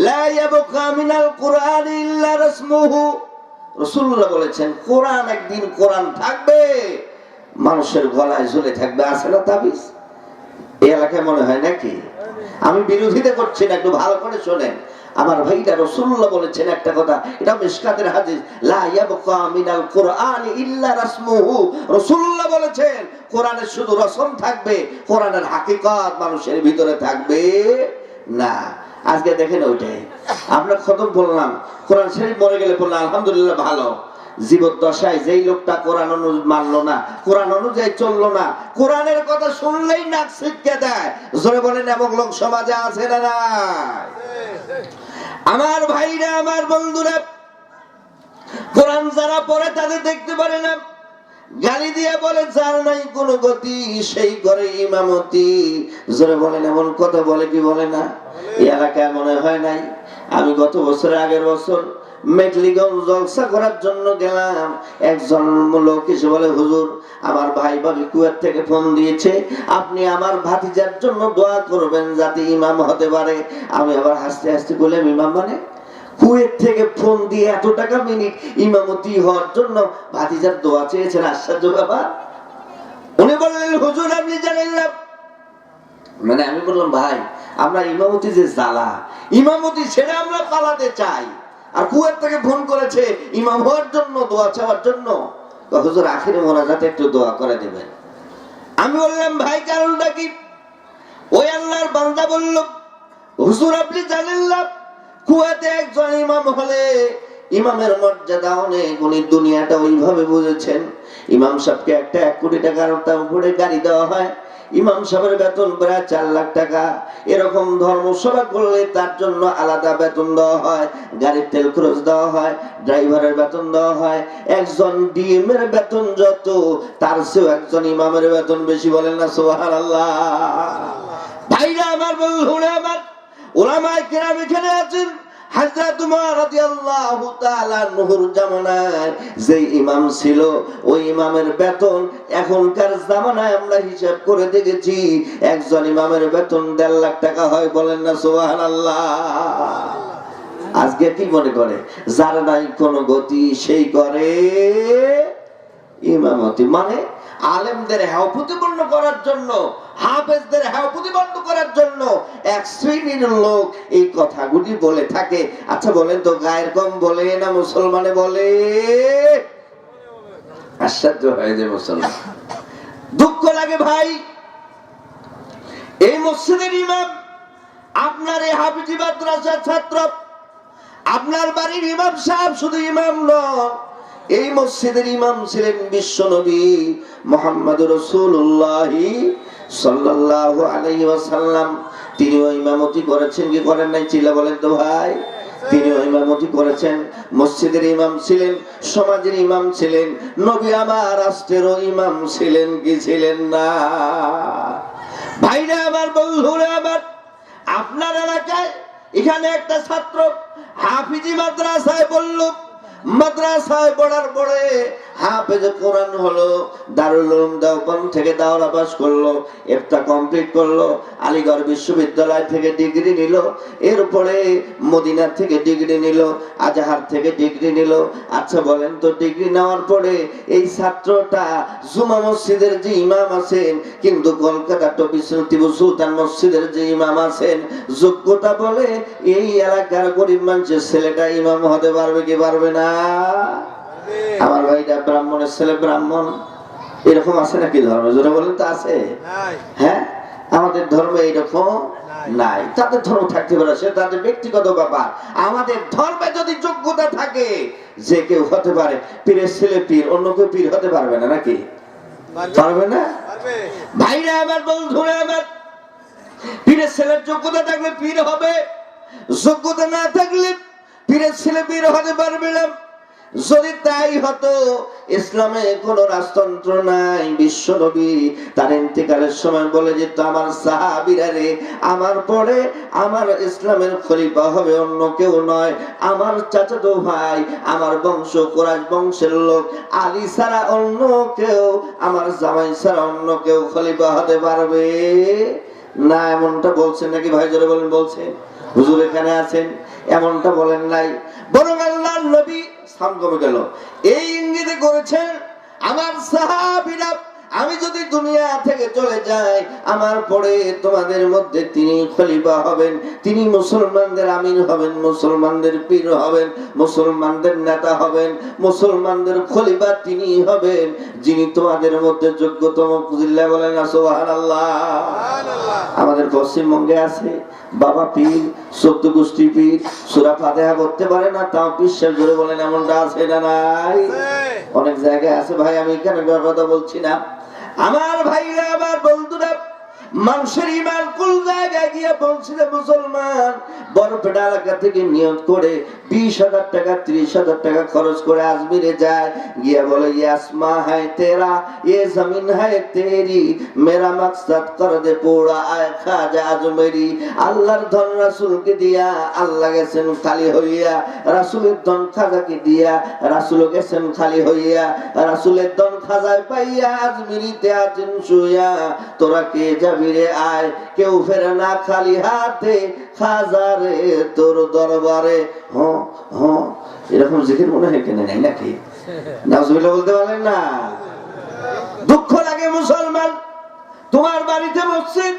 লা ইয়াবকা মিনাল কুরআন ইল্লা রাসমুহু। রাসূলুল্লাহ বলেছেন কোরআন একদিন কোরআন থাকবে, মানুষের গলায় ঝুলে থাকবে। আছে না তাবিজ? এই এলাকায় মনে হয় নাকি? আমি বিরোধিতা করছি না, একটু ভালো করে শোনেন আমার ভাইরা। রাসূলুল্লাহ বলেছেন একটা কথা, এটা মিশকাতের হাদিস, লা ইয়াবকা মিনাল কুরআন ইল্লা রাসমুহু। রাসূলুল্লাহ বলেছেন কোরআনের শুধু রসম থাকবে, কোরআনের হাকিকত মানুষের ভিতরে থাকবে না। আজকে দেখেন ওইটাই আমরা খতম বললাম, কোরআন শরীফ মরে গেলে বললাম আলহামদুলিল্লাহ ভালো। জীবদ্দশায় যেই লোকটা কোরআন মানলো না, কোরআন অনুযায়ী চললো না, কোরআনের কথা শুনলেই নাক ছিটকে দেয়। জোরে বলেন, এমন লোক সমাজে আছে না নাই? আমার ভাইরা, আমার বন্ধুরা, কোরআন যারা পড়ে তাদের দেখতে পারে না, গালি দিয়ে বলে যার নাই কোন গতি সেই করে ইমামতি। জোরে বলেন, এমন কথা বলে কি বলে না? এই এলাকায় মনে হয় নাই। আমি গত বছরের আগের বছর মেঘলিগঞ্জ জলসা করার জন্য গেলাম। একজন লোক এসে বলে হুজুর আমার ভাই ভাবি কুয়েত থেকে ফোন দিয়েছে, আপনি আমার ভাতিজার জন্য দোয়া করবেন যাতে ইমাম হতে পারে। আমি আবার হাসতে হাসতে বললাম ইমাম মানে? কুয়েত থেকে ফোন দিয়ে এত টাকা মিনিট ইমামতি হওয়ার জন্য ভাতিজার দোয়া চেয়েছেন? আশ্চর্য ব্যাপার। উনি বললেন হুজুর আপনি জানেন না। মানে আমি বললাম ভাই আমরা ইমামতি যে জ্বালা, ইমামতি ছেড়ে আমরা পালাতে চাই, আর কুয়েত থেকে ফোন করেছে ইমাম হওয়ার জন্য, দোয়া চাওয়ার জন্য। হুজুর আখিরে মোনাজাতে একটু দোয়া করে দিবেন। আমি বললাম ভাই কারণটা কি? ওই আল্লাহর বান্দা বলল হুজুর আপনি জানেন না কুয়েতে একজন ইমাম হলে ইমামের মর্যাদা অনেক। উনি দুনিয়াটা ওইভাবে বুঝেছেন। ইমাম সাহেবকে একটা 1 কোটি টাকার উপরে গাড়ি দেওয়া হয়, ইমাম সাহেবের বেতন প্রায় 4 লাখ টাকা। এরকম ধর্মসভা করলে তার জন্য আলাদা বেতন দেওয়া হয়, গাড়ির তেল খরচ দেওয়া হয়, ড্রাইভারের বেতন দেওয়া হয়। একজন ডিএম এর বেতন যত, তার চেয়েও একজন ইমামের বেতন বেশি। বলেন না সুবহানাল্লাহ? ভাইরা আমার, বন্ধুরা আমার, উলামায়ে কেরাম এখানে আছেন। হযরত উমর রাদিয়াল্লাহু তাআলা আনহুর জামানায় যে ইমাম ছিল, ওই ইমামের বেতন এখনকার জামানায় আমরা হিসাব করে দেখেছি একজন ইমামের বেতন 1.5 লাখ টাকা হয়। বলেন না সুবহানাল্লাহ? আজকে কি মনে করে যার নাই কোনো গতি সেই করে ইমামতি। মানে আলেমদের হেয় প্রতিপন্ন করার জন্য, হাফেজদের হেয় প্রতিপন্ন করার জন্য এক শ্রেণীর লোক এই কথাগুলি বলে থাকে। আচ্ছা বলেন তো গায়ের কম বলে না মুসলমানে বলে? আশ্চর্য হয়ে যায় মুসলমান। দুঃখ লাগে ভাই, এই মসজিদের ইমাম আপনার এই হাফিজি মাদ্রাসার ছাত্র, আপনার বাড়ির ইমাম সাহেব শুধু ইমাম নয়, এই মসজিদের ইমাম ছিলেন বিশ্বনবী মুহাম্মদুর রাসূলুল্লাহ সাল্লাল্লাহু আলাইহি ওয়াসাল্লাম। তিনিও ইমামতি করেছেন কি করেন নাই? চিল্লা বলেন তো ভাই। তিনিও ইমামতি করেছেন, মসজিদের ইমাম ছিলেন, সমাজের ইমাম ছিলেন, নবী আমার রাষ্ট্রেরও ইমাম ছিলেন কি ছিলেন না? ভাইরা আমার, বন্ধুরা আমার, আপনার এলাকায় এখানে একটা ছাত্র হাফিজি মাদ্রাসায় বলল, মাদ্রাসায় পড়ার পরে হাফেজে কোরআন হলো, দারুল উলুম দেওবন্দ থেকে দাওরা পাস করলো, ইফতা কমপ্লিট করলো, আলিগড় বিশ্ববিদ্যালয় থেকে ডিগ্রি নিল, এরপরে মদিনা থেকে ডিগ্রি নিল, আজহার থেকে ডিগ্রি নিল। আচ্ছা বলেন তো, ডিগ্রি নেওয়ার পরে এই ছাত্রটা জুমা মসজিদের যে ইমাম আছেন, কিন্তু কলকাতা টিপু সুলতান মসজিদের যে ইমাম আছেন, যোগ্যতা বলে এই এলাকার গরিব মানুষের ছেলেটা ইমাম হতে পারবে কি পারবে না? আমার ভাইটা ব্রাহ্মণের ছেলে ব্রাহ্মণ, এরকম আছে নাকি ধর্মে? জোরে বলেন তো আছে? হ্যাঁ, আমাদের ধর্মে এইরকম নাই। তাদের ধর্ম থাকতে পারে, সে তাদের ব্যক্তিগত ব্যাপার। আমাদের ধর্মে যদি যোগ্যতা থাকে, যে কেউ হতে পারে। পীরের ছেলে পীর, অন্য কেউ পীর হতে পারবে না নাকি? পারবে না? ভাইরা আমার, বন্ধুরা আমার, পীরের ছেলের যোগ্যতা থাকলে পীর হবে, যোগ্যতা না থাকলে পীরের ছেলে পীর হতে পারবে না। যদি তাই হতো, ইসলামে কোন রাজতন্ত্র নাই। বিশ্ব নবী তার ইন্তেকালের সময় বলে যেত, আমার সাহাবীরা রে, আমার পরে আমার ইসলামের খলিফা হবে অন্য কেউ নয়, আমার চাচাতো ভাই, আমার বংশ কুরাইশ বংশের লোক, আলী ছাড়া অন্য কেউ, আমার জামাই ছাড়া অন্য কেউ খলিফা হতে পারবে না। এমনটা বলছেন নাকি ভাই? জোরে বলেন। বলছেন? হুজুর এখানে আছেন, এমনটা বলেন নাই। বরং আল্লাহর নবী স্থান কমে গেল, এই ইঙ্গিতে করেছেন, আমার সাহাবীরা, আমি যদি দুনিয়া থেকে চলে যাই, আমার পরে তোমাদের মধ্যে তিনি খলিফা হবেন, তিনি মুসলমানদের আমির হবেন, মুসলমানদের পীর হবেন, মুসলমানদের নেতা হবেন, মুসলমানদের খলিফা তিনি হবেন, যিনি তোমাদের মধ্যে যোগ্যতম। জিল্লা বলেন না সুবহানাল্লাহ। আমাদের পশ্চিমবঙ্গে আছে বাবা পীর, 14 গোষ্ঠী পীর, সূরা ফাতিহা করতে পারে না, তাও বিশ্বাস করে বলেন, এমনটা আছে না নাই? অনেক জায়গায় আছে ভাই, আমি এখানে কথা বলছি না। আমার ভাইরা, আমার বন্ধুরা, মানুষের ইমান কোন জায়গায় গিয়ে পৌঁছলে মুসলমান বরপেটা এলাকা থেকে নিয়ত করে 20,000 টাকা 30,000 টাকা খরচ করে আজমিরে যায়, গিয়ে বলে, ये आसमां है तेरा, ये जमीन है तेरी, मेरा मकसद कर दे पूरा आए खाजा আজমেরি। আল্লাহর ধন রাসূলকে দিয়া আল্লাহ গেছেন খালি হইয়া, রাসূলের ধন খাজাকে দিয়া রাসূল গেছেন খালি হইয়া, রাসূলের ধন খাজায় পাইয়া আজমিরিতে আছেন শুইয়া, তোরা কে যাবি রে আয়, কেউ ফেরে না খালি হাতে, খাজারে তোর দরবারে। হ্যাঁ হ্যাঁ, এরকম জিকির মনে হয় কেন নাই নাকি? নাউজুবিল্লাহ বলতে পারলেন না? দুঃখ লাগে মুসলমান, তোমার বাড়িতে মসজিদ,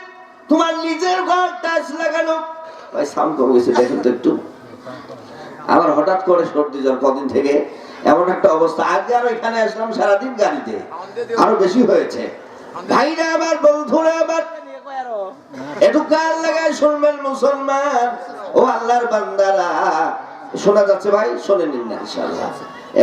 তোমার নিজের ঘর টাইলস লাগানো। ভাই সাউন্ড কমে গেছে, দেখেন তো একটু। আমার হঠাৎ করে সর্দি জ্বর কদিন থেকে, এমন একটা অবস্থা। আজকে আরো এখানে আসলাম সারাদিন গাড়িতে, আরো বেশি হয়েছে। ভাইরা আমার, বন্ধুরা আমার, একটু কান লাগায় শুনবেন মুসলমান ও আল্লাহর বান্দারা। শোনা যাচ্ছে ভাই? শোনেন না ইনশাআল্লাহ,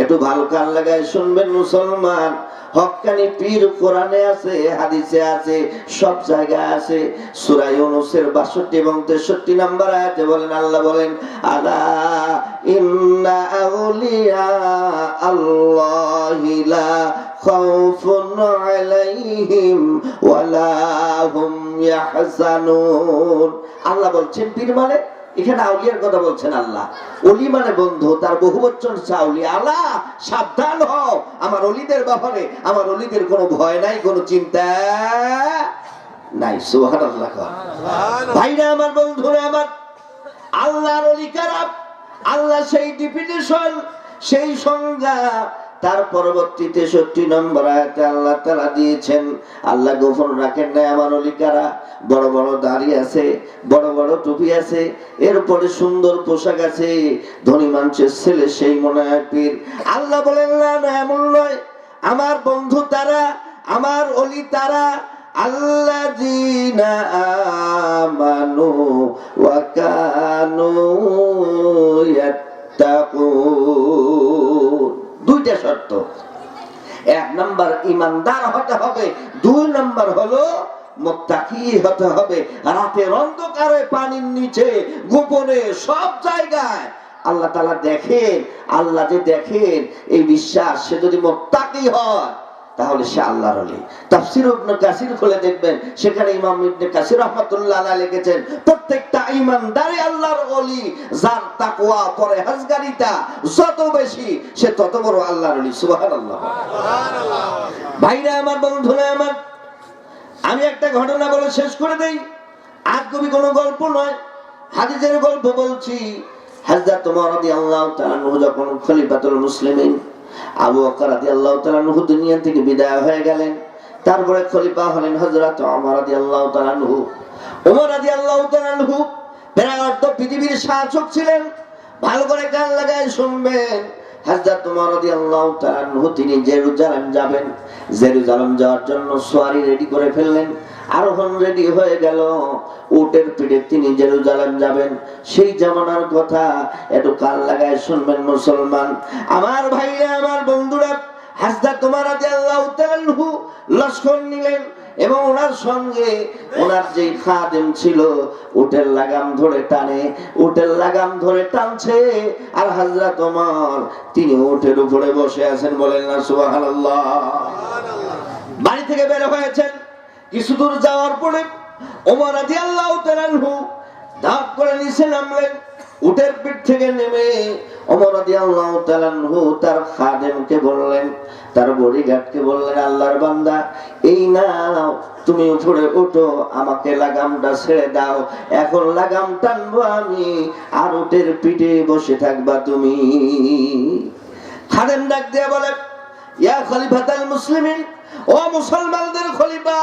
একটু ভালো কান লাগায় শুনবেন মুসলমান। হক্কানি পীর কোরআনে আছে, হাদিসে আছে, সব জায়গায় আছে। সূরা ইউনূসের 62 এবং 63 নম্বর আয়াতে বলেন, আল্লাহ বলেন, আলা ইন্না আউলিয়া আল্লাহি লা খাউফুন আলাইহিম ওয়ালা হুম ইয়াহজানুন। আল্লাহ বলছেন পীর মানে, এখানে আউলিয়ার কথা বলছেন আল্লাহ। ওলি মানে বন্ধু, তার বহুবচন চাউলি। আল্লাহ সাবধান হও আমার ওলিদের ব্যাপারে, আমার ওলিদের কোনো ভয় নাই, কোনো চিন্তা নাই। সুবহানাল্লাহ। ভাইরা আমার, বন্ধুরা আমার, আল্লাহর ওলি কারা? আল্লাহ সেই ডিফিনিশন, সেই সংজ্ঞা তার পরবর্তীতে 63 নম্বর আয়াতে আল্লাহ তাআলা দিয়েছেন। আল্লাহ গোপন রাখেন না আমার ওলি কারা। বড় বড় দাড়ি আছে, বড় বড় টুপি আছে, এরপরে সুন্দর পোশাক আছে, ধনী মানুষের ছেলে সেই মনে হয় পীর। আল্লাহ বলেন, না এমন নয়, আমার বন্ধু তারা, আমার ওলি তারা, আল্লাযীনা আমানু ওয়া কানু ইয়াত্তাকুন। দুইটা শর্ত। 1 নাম্বার ইমানদার হতে হবে, 2 নাম্বার হলো মুত্তাকি হতে হবে। রাতের অন্ধকারে, পানির নিচে, গোপনে, সব জায়গায় আল্লাহ তাআলা দেখেন। আল্লাহ যে দেখেন এই বিশ্বাস, সে যদি মুত্তাকি হয়, তাহলে সে আল্লাহর ওলি। তাফসীর ইবনে কাসির খুলে দেখবেন, সেখানে ইমাম ইবনে কাসির রাহমাতুল্লাহ আলাইহি লিখেছেন, প্রত্যেকটা ঈমানদারই আল্লাহর ওলি, যার তাকওয়া পরহেজগারিতা যত বেশি সে তত বড় আল্লাহর ওলি। সুবহানাল্লাহ, সুবহানাল্লাহ। ভাইরা আমার, বন্ধুরা আমার, আমি একটা ঘটনা বলে শেষ করে দেই। আজ কবি কোনো গল্প নয়, হাদিসের গল্প বলছি। হযরত ওমর রাদিয়াল্লাহু তাআলা আনহু যখন খলিফাতুল মুসলিমিন, আবু বকর রাদিয়াল্লাহু তাআলা আনহু দুনিয়া থেকে বিদায় হয়ে গেলেন, তারপরে খলিফা হলেন হযরত ওমর রাদিয়াল্লাহু তাআলা আনহু। ওমর রাদিয়াল্লাহু তাআলা আনহু প্রায় অর্ধ পৃথিবীর শাসক ছিলেন। ভালো করে কান লাগায় শুনবেন। হযরত ওমর রাদিয়াল্লাহু তাআলা আনহু তিনি জেরুজালেম যাবেন। জেরুজালেম যাওয়ার জন্য সওয়ারি রেডি করে ফেললেন, আরোহণ রেডি হয়ে গেল। উটের পিঠে তিনি জেরুজালেম যাবেন। সেই জামানার কথা, একটু কান লাগায় শুনবেন মুসলমান আমার ভাইরা, আমার বন্ধুরা। হযরত ওমর রাদিয়াল্লাহু তাআলা আনহু লশকর নিলেন এবং ওনার সঙ্গে ওনার যে খাদেম ছিল উটের লাগাম ধরে টানে, উটের লাগাম ধরে টানছে, আর হযরত ওমর তিনি উটের উপরে বসে আছেন। বলেন না সুবহানাল্লাহ। বাড়ি থেকে বের হয়েছেন, কিছু দূর যাওয়ার পরে ওমর রাদিয়াল্লাহু তাআলা আনহু ধাপ করে নিচে নামলেন। উটের পিঠ থেকে নেমে ওমর রাদিয়াল্লাহু তাআলা আনহু তার খাদেমকে বললেন, তার বডিগার্ডকে বললেন, আল্লাহর বান্দা, এই নাও, তুমি উপরে ওঠো, আমাকে লাগামটা ছেড়ে দাও। এখন লাগাম টানবো আমি, আর উটের পিঠে বসে থাকবা তুমি। খাদেম ডাক দিয়ে বলে, ইয়া খলিফাতুল মুসলিমিন, ও মুসলমানদের খলিফা,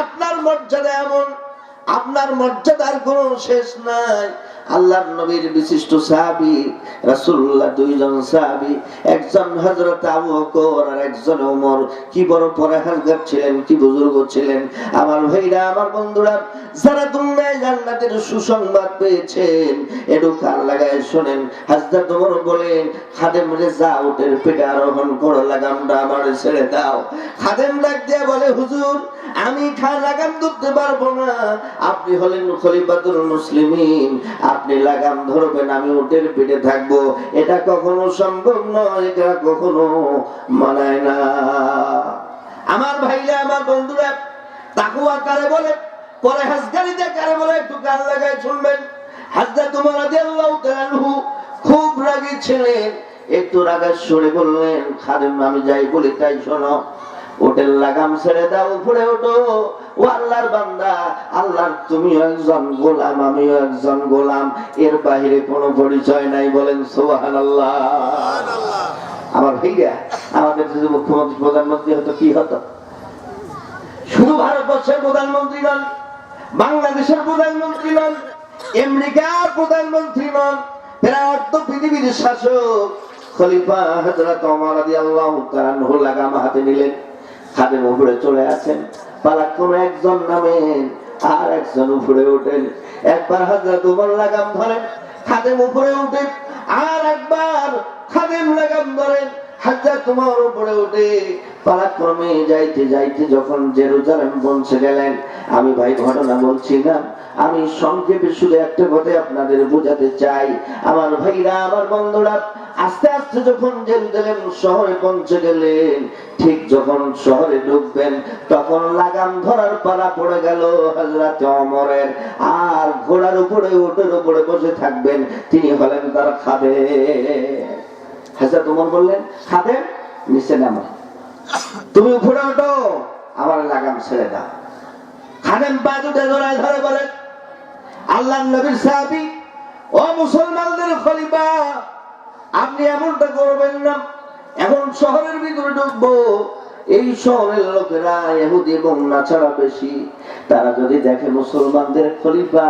আপনার মর্যাদা এমন, আপনার মর্যাদার কোনো শেষ নাই। আল্লাহর নবীর বিশিষ্ট সাহাবী রাসূলুল্লাহ, দুইজন সাহাবী, একজন হযরত আবু বকর আর একজন ওমর, কি বড় পরহেজগার ছিলেন, কি বুজুর্গ ছিলেন। আমার ভাইরা, আমার বন্ধুরা, যারা দুনিয়ায় জান্নাতের সুসংবাদ পেয়েছেন, একটু কান লাগায় শুনেন। হযরত ওমর বলেন, খাদেম রে, যা উটের পিঠে আরোহণ করো, লাগামটা আমারে ছেড়ে দাও। খাদেম ডাক দিয়ে বলে, হুজুর, আমি লাগাম ধরতে পারবো না, আপনি হলেন খলিফাতুল মুসলিমিন, আপনি লাগাম ধরবেন, আমি উটের পিঠে থাকবো, এটা কখনো সম্ভব নয়, এটা কখনো মানায় না। আমার ভাইরা, আমার বন্ধুরা, তাকওয়া কারে বলে, পরহেজগারিতা কারে বলে, একটু কান লাগায় শুনবেন। হযরত ওমর রাদিয়াল্লাহু তাআলা আনহু খুব রাগী ছিলেন। একটু রাগের সুরে বললেন, খাদেম, আমি যাই বলি তাই শোনো, উটের লাগাম ছেড়ে দাও, উপরে ওঠো। ও আল্লাহর বান্দা, আল্লাহর তুমিও একজন গোলাম, আমিও একজন গোলাম, এর বাইরে কোনো পরিচয় নাই। বলেন সুবহানাল্লাহ। আমার ভাইরা, আমাদের যদি মুখ্যমন্ত্রী প্রধানমন্ত্রী হতো, কি হতো? শুধু ভারতবর্ষের প্রধানমন্ত্রী নন, বাংলাদেশের প্রধানমন্ত্রী নন, আমেরিকার প্রধানমন্ত্রী নন, প্রায় অর্ধ পৃথিবীর শাসক খলিফা হযরত ওমর রাদিয়াল্লাহু তাআলা আনহু লাগাম হাতে নিলেন। খাদেম উপরে চলে আছেন, পালাক্রমে একজন নামেন, আর একজন উপরে ওঠেন। একবার হযরত ওমর লাগাম ধরেন, খাদেম উপরে ওঠেন, আর একবার খাদেম লাগাম ধরেন, হযরত ওমর উপরে ওঠে। পালাক্রমে যাইতে যাইতে যখন জেরুজালেম পৌঁছে গেলেন, আমি ভাই ঘটনা বলছি না, আমি সংক্ষেপে শুধু একটা কথা আপনাদের বোঝাতে চাই। আমার ভাইরা, আমার বন্ধুরা, আস্তে আস্তে যখন জেরুজালেম শহরে পৌঁছে গেলেন, ঠিক যখন শহরে ঢুকবেন, তখন লাগাম ধরার পালা পড়ে গেল হযরত ওমরের। আর ঘোড়ার উপরে, উটের উপরে বসে থাকবেন, তিনি হলেন তার খাদেম। হযরত ওমর বললেন, খাদেম, নিচে নামো, তুমি উপরে ওঠো, আমার লাগাম ছেড়ে দাও। খাদেম পা দুটো জড়ায় ধরে বলেন, আল্লাহর নবীর সাহাবী, ও মুসলমানদের খলিফা, আপনি এমনটা করবেন না। এখন শহরের ভিতরে ঢুকবো, এই শহরের লোকেরা ইহুদি এবং নাছাড়া বেশি, তারা যদি দেখে মুসলমানদের খলিফা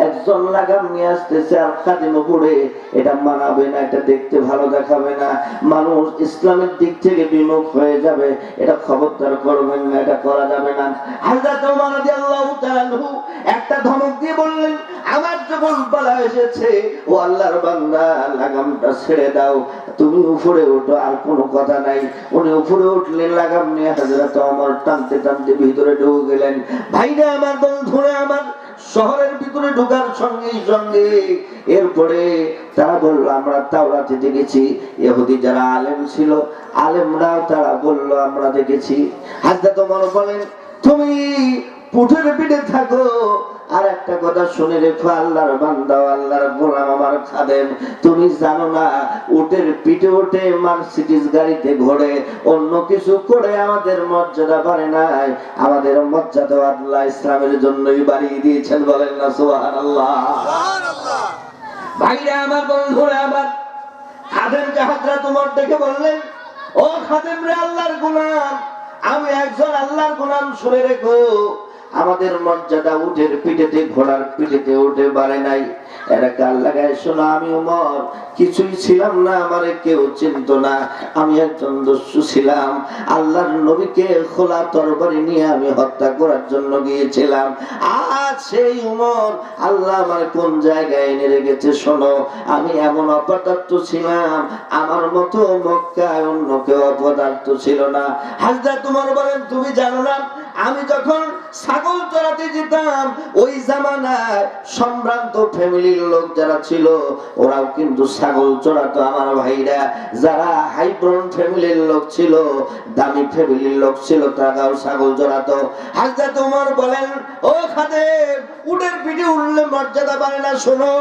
একজন লাগাম নিয়ে আসতেছে আর খাদেম উপরে, এটা মানাবে না, এটা দেখতে ভালো দেখাবে না, মানুষ ইসলামের দিক থেকে বিমুখ হয়ে যাবে, এটা খবরদার করবেন না, এটা করা যাবে না। হযরত ওমর রাদিয়াল্লাহু তাআলা আনহু একটা ধমক দিয়ে বললেন, আমার যখন পালা এসেছে, ও আল্লাহর বান্দা, লাগামটা ছেড়ে দাও, তুমি উপরে ওঠো, আর কোনো কথা নাই। উনি উপরে উঠলেন, লাগাম নিয়ে হযরত ওমর টানতে টানতে ভিতরে ঢুকে গেলেন। ভাইরা আমার, বন্ধুরা আমার, শহরের ভিতরে ঢোকার সঙ্গে সঙ্গে এরপরে তারা বলল আমরা তাওরাতে দেখেছি। ইহুদি যারা আলেম ছিল, আলেমরাও তারা বলল আমরা দেখেছি। হযরত ওমর বলেন তুমি উটের পিঠে থাকো, আর একটা কথা শুনে রেখো, আল্লাহর বান্দা, আল্লাহর গোলাম, আমার খাদেম, তুমি জানো না উটের পিঠে উঠে মার্সিডিজ গাড়িতে ঘোরে অন্য কিছু করে আমাদের মর্যাদা বাড়ে নাই, আমাদের মর্যাদা আল্লাহ ইসলামের জন্যই বাড়িয়ে দিয়েছেন। বলেন না সুবহানাল্লাহ। ভাইরা আমার, বন্ধুরা আমার, খাদেমকে হযরত ওমর ডেকে বললেন, ও খাদেম রে, আল্লাহর গোলাম, আমি একজন আল্লাহর গোলাম, শুনে রেখো আমাদের মর্যাদা উটের পিঠেতে, ঘোড়ার পিঠেতে উঠে বাড়ে নাই। এরা কাল লাগায় শোনা, আমি ওমর কিছুই ছিলাম না, আমারে কেউ চিনত না, আমি একজন দস্যু ছিলাম, আল্লাহর নবীকে খোলা তরবারি নিয়ে আমি হত্যা করার জন্য গিয়েছিলাম। আজ সেই ওমর আল্লাহ আমার কোন জায়গায় এনে রেখেছে শোনো, আমি এমন অপদার্থ ছিলাম, আমার মতো মক্কায় অন্য কেউ অপদার্থ ছিল না। হযরত ওমর বলেন তুমি জানো না, আমি যখন ছাগল চড়াতে যেতাম ওই জামানায় সম্ভ্রান্ত ফ্যামিলির লোক যারা ছিল ওরাও কিন্তু ছাগল চড়াতো। আমার ভাইরা যারা হাইব্রন ফ্যামিলির লোক ছিল, দামি ফ্যামিলির লোক ছিল, তারাও ছাগল চড়াতো। হযরত ওমর বলেন, ও খাদেম, উটের পিঠে উঠলে মর্যাদা বাড়ে না, শোনো,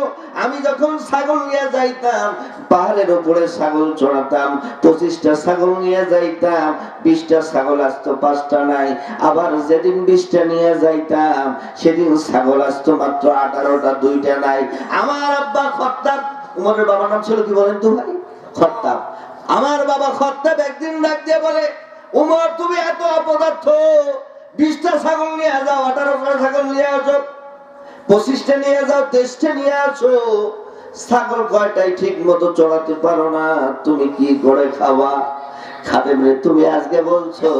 আমি যখন ছাগল নিয়ে যাইতাম পাহাড়ের উপরে ছাগল চড়াতাম, 25টা ছাগল নিয়ে যাইতাম, 20টা ছাগল আসতো, 5টা নাই। আবার যেদিন 20টা নিয়ে যাইতাম সেদিন ছাগল আসতো মাত্র 18টা, 2টা নাই। আমার আব্বা খত্তাব, উমরের বাবার নাম ছিল কি বলেন তো ভাই? খত্তাব। আমার বাবা খত্তাব একদিন ডাক দিয়ে বলে, উমর তুমি এত অপদার্থ, 20টা ছাগল নিয়ে যাও, 18টা ছাগল নিয়ে আসো, 25টা নিয়ে যাও, 23টা নিয়ে আসো, ছাগল কয়টাই ঠিক মতো চড়াতে পারো না, তুমি কি করে খাওয়া? খাদেম রে, তুমি আজকে বলছো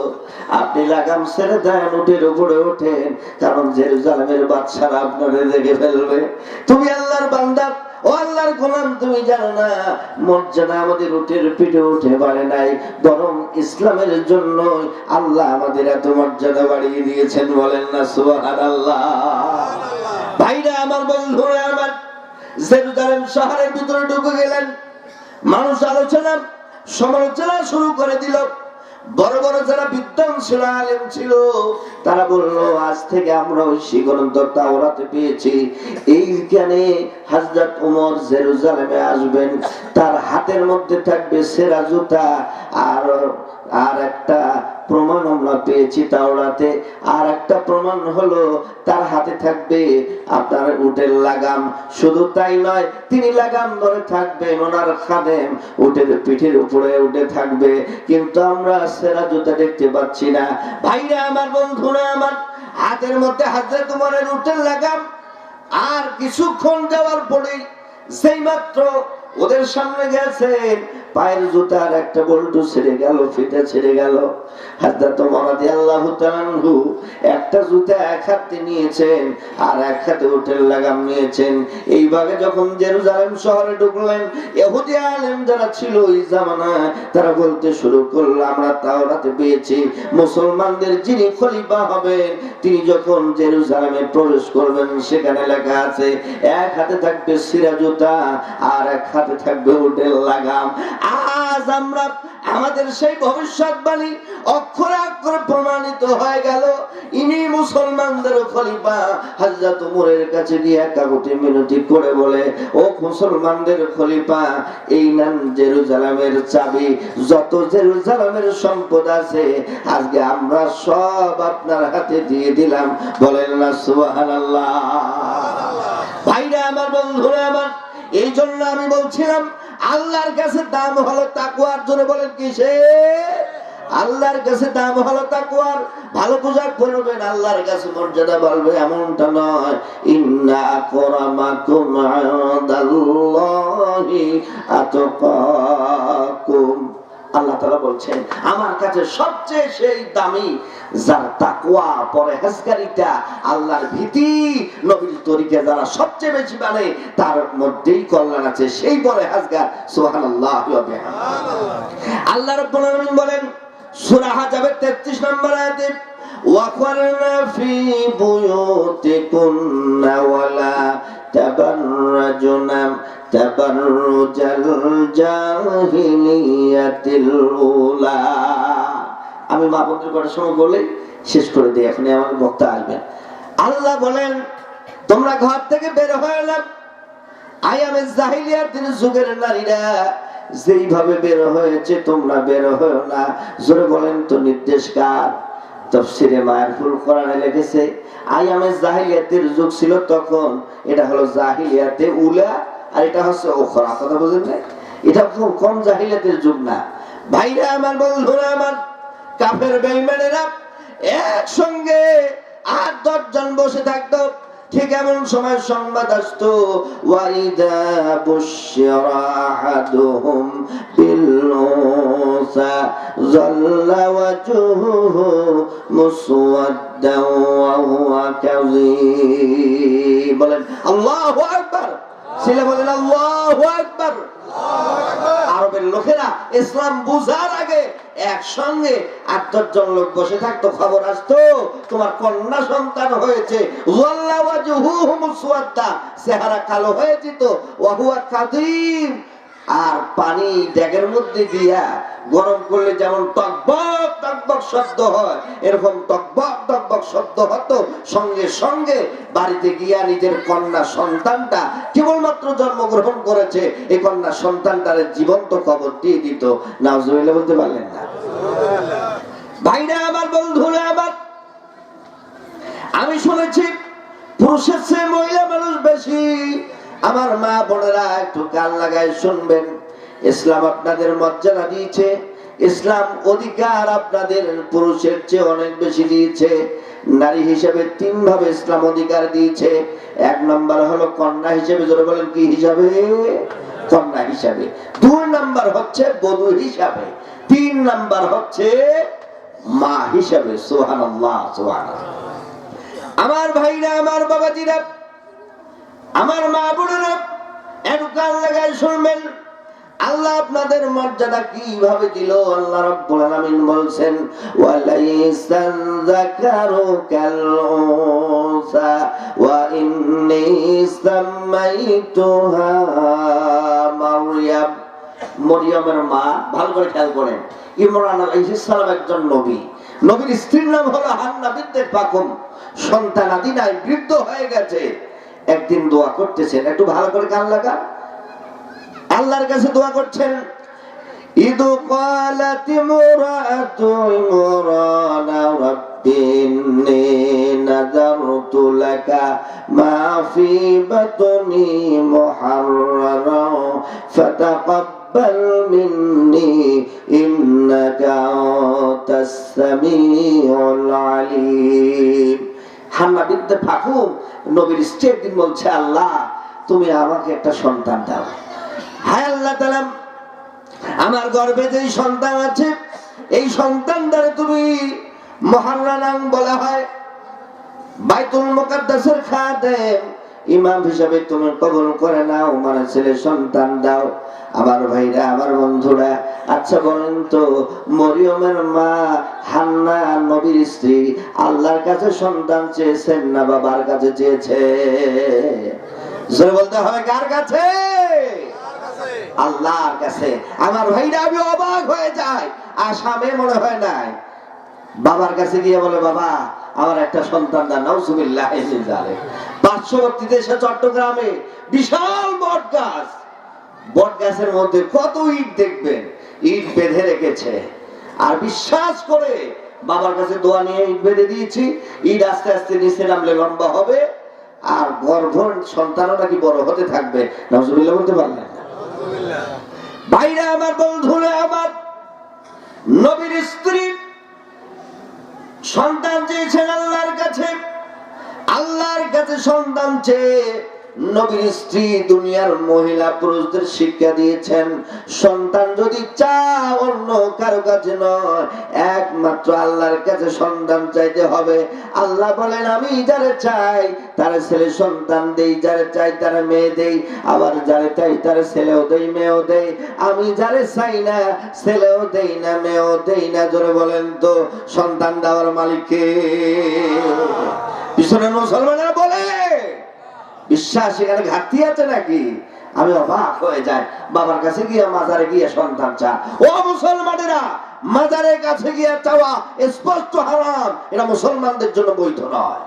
আপনি লাগাম ছেড়ে দেন, উটের উপরে ওঠেন, কারণ জেরুজালেমের বাদশারা আপনারে দেখে ফেলবে। তুমি আল্লাহর বান্দা, ও আল্লাহর গোলাম, তুমি জানো না মর্যাদা আমাদের উটের পিঠে উঠে বাড়ে নাই, বরং ইসলামের জন্য আল্লাহ আমাদের এত মর্যাদা বাড়িয়ে দিয়েছেন। বলেন না সুবহানাল্লাহ। ভাইরা আমার, বন্ধুরা আমার, জেরুজালেম শহরের ভিতরে ঢুকে গেলেন, মানুষ আলোচনা সমালোচনা শুরু করে দিল। বড় বড় যারা বিদ্বান ছিল, আলেম ছিল, তারা বললো আজ থেকে আমরা ঐশী গ্রন্থ তাওরাতে পেয়েছি, এইখানে হযরত ওমর জেরুজালেমে আসবেন, তার হাতের মধ্যে থাকবে সেরা জুতা, আর একটা প্রমাণ আমরা পেয়েছি তাওরাতে, আর একটা প্রমাণ হলো তার হাতে থাকবে আপনার উটের লাগাম। শুধু তাই নয়, তিনি লাগাম ধরে থাকবেন, ওনার খাদেম উটের পিঠের উপরে উঠে থাকবে, কিন্তু আমরা সেরা জুতা দেখতে পাচ্ছি না। ভাইরা আমার, বন্ধুরা আমার, হাতের মধ্যে হযরত ওমরের উটের লাগাম, আর কিছুক্ষণ যাওয়ার পরে সেই মাত্র ওদের সামনে গেছেন, পায়ের জুতার একটা বল্টু ছেড়ে গেল, ফিতা ছেড়ে গেল। হযরত ওমর রাদিয়াল্লাহু তাআলা আনহু একটা জুতা এক হাতে নিয়েছেন আর এক হাতে উটের লাগাম নিয়েছেন। এইভাবে যখন জেরুজালেম শহরে ঢুকলেন, ইহুদি আলেম যারা ছিল ওই জামানায়, তারা বলতে শুরু করলো আমরা তাওরাতে পেয়েছি মুসলমানদের যিনি খলিফা হবেন তিনি যখন জেরুজালেমে প্রবেশ করবেন, সেখানে লেখা আছে এক হাতে থাকবে সিরা জুতা আর এক হাতে থাকবে উটের লাগাম। আজ আমরা আমাদের সেই ভবিষ্যৎবাণী অক্ষরে অক্ষরে প্রমাণিত হয়ে গেল, ইনি মুসলমানদের খলিফা। হযরত ওমরের কাছে গিয়ে একাকটি মিনতি করে বলে, ও মুসলমানদের খলিফা, এই নেন জেরুজালেমের চাবি, যত জেরুজালেমের সম্পদ আছে আজকে আমরা সব আপনার হাতে দিয়ে দিলাম। বলেন না সুবহানাল্লাহ। ভাইরা আমার, বন্ধুরা আমার, এই জন্য আমি বলছিলাম আল্লাহর কাছে দাম হলো তাকওয়ার। জোরে বলেন কিসে? আল্লাহর কাছে দাম হলো তাকওয়ার। ভালো পোশাক পরবেন, আল্লাহর কাছে মর্যাদা বাড়বে এমনটা নয়। ইন্না আকরামাকুম ইনদাল্লাহি আতকাকুম। আল্লাহ তাআলা বলছেন আমার কাছে সবচেয়ে সেই দামি যার তাকওয়া, পরহেজগারিতা, আল্লাহর ভীতি, নবীর তরিকা যারা সবচেয়ে বেশি মানে তার মধ্যেই কল্যাণ আছে, সেই পরহেজগার। সুবহানাল্লাহ ওয়া বিহামদিহি। আল্লাহ রাব্বুল আলামিন বলেন সূরা হাজাবের 33 নম্বর আয়াতে, ওয়াকরনা ফি বুয়ুতিকুন্না ওয়ালা তাবাররাজুনা তাবাররুজাল জাহিলিয়াতিল উলা। আমি মা বোনদের করার সময় বলে শেষ করে দিই, এখন আমার বক্তা আসবেন। আল্লাহ বলেন তোমরা ঘর থেকে বের হয়ে না, আয়ামে জাহিলিয়াতের যুগের নারীরা যেইভাবে বের হয়েছে তোমরা বের হয়েও না। জোরে বলেন তো নির্দেশ কার? তাফসীরে মারফুল কোরআনে লিখেছে আয়ামে জাহিলিয়াতের যুগ ছিল তখন, এটা হলো জাহিলিয়াতে উলা আর এটা হচ্ছে ওখরা। কথা বুঝেন না? এটা কম জাহিলিয়াতের যুগ না। ভাইরা আমার, বন্ধুরা আমার, কাফের বেঈমানেরা একসঙ্গে ৮-১০ জন বসে থাকতো। ঠিক এমন সময় সংবাদ আসতো ওয়াইদা বুশরা আহাদুহুম বিল উনসা যাল্লা ওয়াজহুহু মুসওয়াদ্দান ওয়া হুয়া কাযীম। বলেন আল্লাহু আকবার। ছেলে বলেন আল্লাহু আকবার। আরবের লোকেরা ইসলাম বুঝার আগে একসঙ্গে ৮-১০ জন লোক বসে থাকতো, খবর আসতো তোমার কন্যা সন্তান হয়েছে, চেহারা কালো হয়ে যেত, ওয়া হুয়া কাযীম। আর পানি ড্যাগের মধ্যে দিয়া গরম করলে যেমন টকবক টকবক শব্দ হয়, এরকম টকবক টকবক শব্দ হতো। সঙ্গে সঙ্গে বাড়িতে গিয়া নিজের কন্যা সন্তানটা কেবলমাত্র জন্মগ্রহণ করেছে এই কন্যা সন্তানটার জীবন্ত কবর দিয়ে দিত। নাউজুবিল্লাহ বলতে পারলেন না? ভাইরা আমার, বন্ধুরা আমার, আমি শুনেছি পুরুষের চেয়ে মহিলা মানুষ বেশি। আমার মা বোনেরা একটু কান লাগায় শুনবেন। ইসলাম আপনাদের মর্যাদা দিয়েছে, ইসলাম অধিকার আপনাদের পুরুষের চেয়ে অনেক বেশি দিয়েছে। নারী হিসেবে ৩ ভাবে ইসলাম অধিকার দিয়েছে। ১ নম্বর হলো কন্যা হিসেবে। জোরে বলেন কি হিসাবে? কন্যা হিসাবে। ২ নম্বর হচ্ছে বধূ হিসাবে। ৩ নম্বর হচ্ছে মা হিসাবে। সুবহানাল্লাহ, সুবহানাল্লাহ। আমার ভাইরা, আমার বাবাজিরা, আমার মা বোনেরা, একটু কান লাগায় শুনবেন। আল্লাহ আপনাদের মর্যাদা কিভাবে দিল। আল্লাহ রাব্বুল আলামিন বলছেন ওয়ালাইসান যাকারু কাল উনসা ওয়া ইন্নী সামাইতুহা মারইয়াম। মরিয়মের মা, ভালো করে খেয়াল করেন, ইমরান আলাইহিস সালাম একজন নবী। নবীর স্ত্রীর নাম হলো হান্না বিনতে ফাকুম। সন্তানাদি নাই, বৃদ্ধ হয়ে গেছে। একদিন দোয়া করতেছেন, একটু ভালো করে কান লাগা, আল্লাহর কাছে দোয়া করছেন। ইদু ক্বালাত ইমরাতু ইমরান রাব্বি ইন্নী নাযারতু লাকা মা ফি বাতনি মুহাররারা ফাতাকাব্বাল মিন্নি ইন্নাকা আনতাস সামিউল আলিম। হান্না বিনতে ফাকুম নবীর স্ত্রী একদিন বলছে, আল্লাহ তুমি আমাকে একটা সন্তান দাও। হায় আল্লাহ তাআলা, আমার গর্ভে যে সন্তান আছে এই সন্তানটারে তুমি মুহাররাম বলা হয়, বাইতুল মুকাদ্দাসের খাদেম, ইমাম হিসাবে তুমি কবুল করে নাও, মানে ছেলে সন্তান দাও। আমার ভাইরা, আমার বন্ধুরা, আচ্ছা বলেন তো, মরিয়মের মা হান্না নবীর স্ত্রী আল্লাহর কাছে সন্তান চেয়েছেন না বাবার কাছে চেয়েছে? জোরে বলতে হবে, কার কাছে? আল্লাহর কাছে। আমার ভাইরা, আমি অবাক হয়ে যাই, আসামে মনে হয় নাই, বাবার কাছে গিয়ে বলে বাবা আমার একটা সন্তান দাও। নাউজুবিল্লাহ। পার্শ্ববর্তী দেশে চট্টগ্রামে বিশাল বট গাছ, বট গাছের মধ্যে কত ইট দেখবেন, ইট বেঁধে রেখেছে। আর বিশ্বাস করে বাবার কাছে দোয়া নিয়ে ইট বেঁধে দিয়েছি, ইট আস্তে আস্তে নিচে নামলে লম্বা হবে, আর গর্ভ সন্তানও নাকি বড় হতে থাকবে। নাউজুবিল্লাহ বলতে পারলেন না? ভাইরা আমার, বন্ধুরা আমার, নবীর স্ত্রী সন্তান চেয়েছেন আল্লাহর কাছে। আল্লাহর কাছে সন্তান চেয়ে নবীর স্ত্রী দুনিয়ার মহিলা পুরুষদের শিক্ষা দিয়েছেন, সন্তান যদি চাও অন্য কারো কাছে নয়, একমাত্র আল্লাহর কাছে সন্তান চাইতে হবে। আল্লাহ বলেন, আমি যারে চাই তার ছেলে সন্তান দেই, যারে চাই তার মেয়ে দেই, আবার যারে চাই তার ছেলেও দেই মেয়েও দেই। আমি যারে চাই না ছেলেও দেই না মেয়েও দেই না। জোরে বলেন তো সন্তান দেওয়ার মালিক কে? পিছনের মুসলমানেরা বলে বিশ্বাস এখানে ঘাটতি আছে নাকি? আমি অবাক হয়ে যাই, বাবার কাছে গিয়ে মাজারে গিয়ে সন্তান চা। ও মুসলমানেরা, মাজারের কাছে গিয়ে চাওয়া স্পষ্ট হারাম, এটা মুসলমানদের জন্য বৈধ নয়।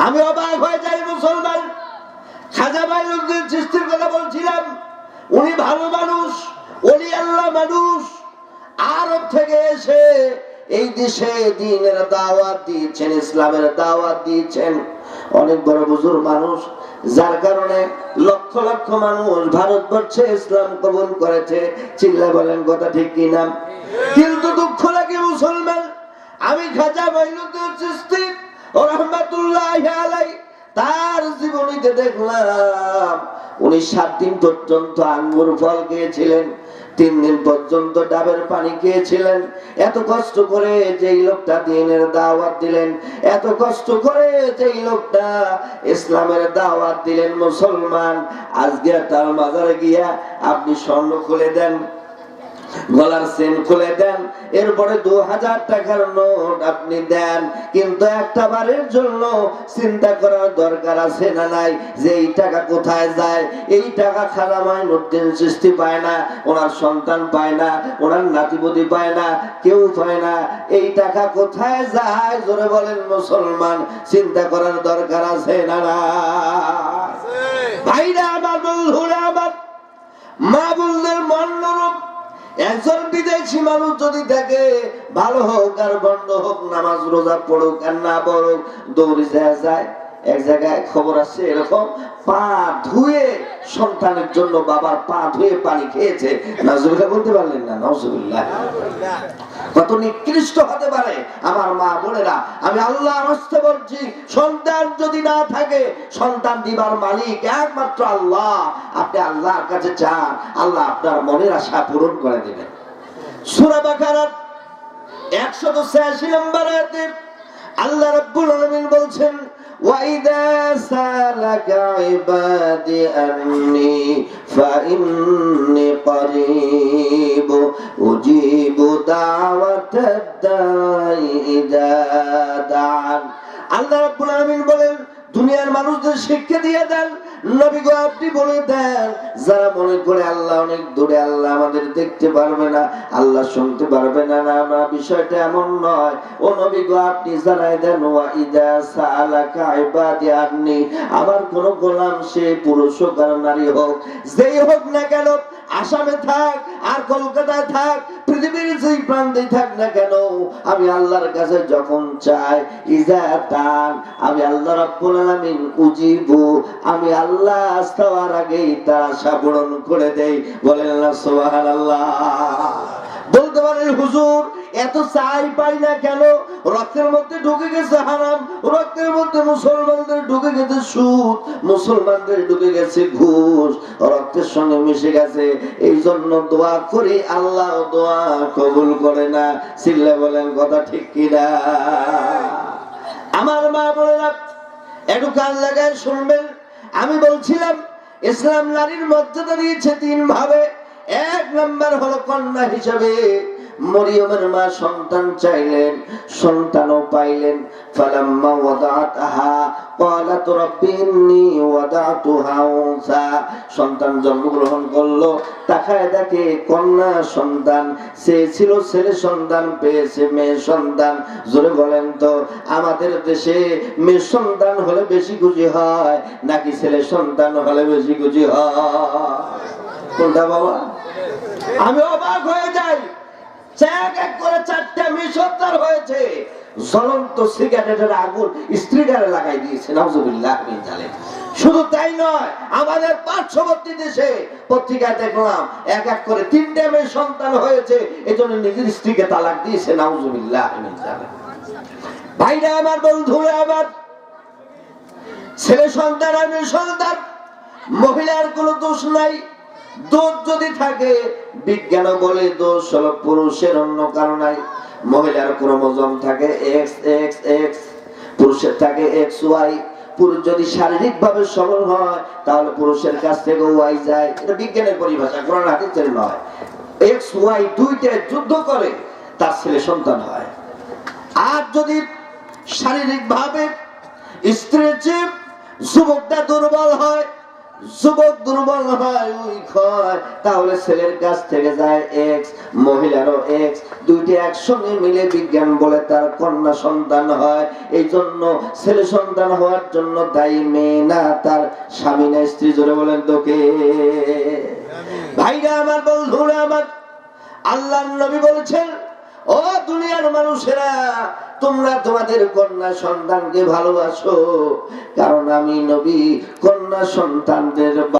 আমি অবাক হয়ে যাই মুসলমান। খাজা মাইনুদ্দিন চিশতির কথা বলছিলাম, উনি ভালো মানুষ, ওলি আল্লাহ মানুষ, আরব থেকে এসে এই দেশে দ্বীনের দাওয়াত দিয়েছেন, ইসলামের দাওয়াত দিয়েছেন। অনেক বড় বুজুর্গ মানুষ, যার কারণে লক্ষ লক্ষ মানুষ ভারতবর্ষে ইসলাম কবুল করেছে। চিল্লা বলেন কথা ঠিক কিনা? কিন্তু দুঃখ লাগে মুসলমান, আমি খাজা মাইনুদ্দিন চিশতি রাহমাতুল্লাহি আলাইহি তার জীবনীতে দেখলাম উনি 7 দিন পর্যন্ত আঙ্গুর ফল খেয়েছিলেন, 3 দিন পর্যন্ত ডাবের পানি খেয়েছিলেন। এত কষ্ট করে যেই লোকটা দ্বীনের দাওয়াত দিলেন, এত কষ্ট করে যেই লোকটা ইসলামের দাওয়াত দিলেন, মুসলমান আজকে তার মাজারে গিয়া আপনি স্বর্ণ খুলে দেন, গলার চেন খুলে দেন, এরপরে 2000 টাকার নোট আপনি দেন, কিন্তু একটা বারের জন্য চিন্তা করার দরকার আছে না নাই যে এই টাকা কোথায় যায়? এই টাকা খাজা মাইনুদ্দিন চিশতি পায় না, ওনার সন্তান পায় না, ওনার নাতিপতি পায় না, কেউ পায় না। এই টাকা কোথায় যায়? জোরে বলেন মুসলমান, চিন্তা করার দরকার আছে না না? ভাইরা আমার, বন্ধুরা আমার, মা বোনদের মনোরম একজন বিদেশি মানুষ যদি থাকে, ভালো হোক আর বন্ধ হোক, নামাজ রোজা পড়ুক আর না পড়ুক, দৌড়ে যায়। এক জায়গায় খবর আছে এরকম, পা ধুয়ে সন্তানের জন্য বাবার পা ধুয়ে পানি খেয়েছে। নাউজুবিল্লাহ বলতে পারলেন না? নাউজুবিল্লাহ। কত নিকৃষ্ট হতে পারে আমার মা বোনেরা। আমি আল্লাহর হস্তে বলছি, সন্তান যদি না থাকে, সন্তান দিবার মালিক একমাত্র আল্লাহ। আপনি আল্লাহর কাছে চান, আল্লাহ আপনার মনের আশা পূরণ করে দেবেন। সূরা বাকারার 186 নম্বর আয়াতে আল্লাহ রাব্বুল আলামিন বলছেন, وَإِذَا سَأَلَكَ عِبَادِي أَنِّي فَإِنِّي قَرِيبٌ أُجِيبُ دَعْوَةَ الدَّاعِ إِذَا دَعَانِ। আল্লাহ রাব্বুল আলামিন বলেন, দুনিয়ার মানুষদের শিক্ষা দিয়ে দেন, নবী গো আপনি বলে দেন, যারা মনে করে আল্লাহ অনেক দূরে, আল্লাহ আমাদের দেখতে পারবে না, আল্লাহ শুনতে পারবে না, না বিষয়টা এমন নয়। ও নবী গো আপনি জানাই দেন, ওয়া ইদা সাআলাকা ইবাদি আন্নি, আমার কোন গোলাম, সে পুরুষ হোক আর নারী হোক, যেই হোক না কেন, আসামে থাক আর কলকাতায় থাক, পৃথিবীর যেই প্রান্তে থাক না কেন, আমি আল্লাহর কাছে যখন চাই, ইজা তান, আমি আল্লাহ রাব্বুল আলামিন উজিবু, আমি আল্লাহ আসবার আগেই তার আশা পূরণ করে দেই। বলেন না সুবহানাল্লাহ? বলতে পারেন হুজুর এত চাই পাই না কেন? রক্তের মধ্যে ঢুকে গেছে হারাম, রক্তের মধ্যে মুসলমানদের ঢুকে গেছে সুদ, মুসলমানদের ঢুকে গেছে ঘুষ, রক্তের সঙ্গে মিশে গেছে। এই জন্য দোয়া করি, আল্লাহ দোয়া কবুল করে না। চিল্লা বলেন কথা ঠিক কিনা? আমার মা বোনেরা একটু কান লাগায় শুনবেন। আমি বলছিলাম ইসলাম নারীর মর্যাদা দিয়েছে 3 ভাবে। 1 নাম্বার হলো কন্যা হিসাবে। মরিয়মের মা সন্তান চাইলেন, সন্তানও পাইলেন। ফালাম্মা ওয়াদাআতহা ক্বালাত রাব্বি ইন্নী ওয়াদাতুহা উনসা, সন্তান জন্মগ্রহণ করলো, তাকায় দেখে কন্যা সন্তান। সে ছিল ছেলে সন্তান, পেয়েছে মেয়ে সন্তান। জোরে বলেন তো আমাদের দেশে মেয়ে সন্তান হলে বেশি খুশি হয় নাকি ছেলে সন্তান হলে বেশি খুশি হয়? কোনটা বাবা? আমি অবাক হয়ে যাই। এক এক করে 4টা মেয়ে সন্তান হয়েছে। জ্বলন্ত সিগারেটের আগুন স্ত্রীগারে লাগাই দিয়েছে। নাউজুবিল্লাহ মিন যালিক। শুধু তাই নয়, আমাদের পার্শ্ববর্তী দেশে পত্রিকায় দেখলাম এক এক করে 3টে মেয়ে সন্তান হয়েছে, এজন্য নিজের স্ত্রীকে তালাক দিয়েছে। নাউজুবিল্লাহ মিন যালিক। ভাইরা আমার, বন্ধুরা আমার, ছেলে সন্তান আর মেয়ে সন্তান মহিলার কোনো দোষ নাই। দোষ যদি থাকে বিজ্ঞান বলে দোষ হলো পুরুষের, অন্য কারণ নাই। মহিলার ক্রোমোজোম থাকে এক্স এক্স এক্স, পুরুষের থাকে এক্স ওয়াই। পুরুষ যদি শারীরিক ভাবে সবল হয় তাহলে পুরুষের কাছ থেকে ওয়াই যায়। এটা বিজ্ঞানের পরিভাষা, কোরআন হাদিসের নয়। এক্স ওয়াই দুইটা যুদ্ধ করে তার ছেলে সন্তান হয়। আর যদি শারীরিক ভাবে স্ত্রীর চেয়ে যুবকটা দুর্বল হয়, যুবক দুর্বল হয়, উইক হয়, তাহলে ছেলের কাছ থেকে যায় এক্স, মহিলারও এক্স, দুইটি একসঙ্গে মিলে বিজ্ঞান বলে তার কন্যা সন্তান হয়। এই জন্য ছেলে সন্তান হওয়ার জন্য দায়ী মেয়ে না তার স্বামী না স্ত্রী। জোরে বলেন তোকে। ভাইরা আমার, বন্ধুরা আমার, আল্লাহর নবী বলেছেন, ও দুনিয়ার মানুষেরা, তোমরা তোমাদের কন্যা সন্তানকে ভালোবাসো, কারণ আমি নবী কন্যা সন্তানদের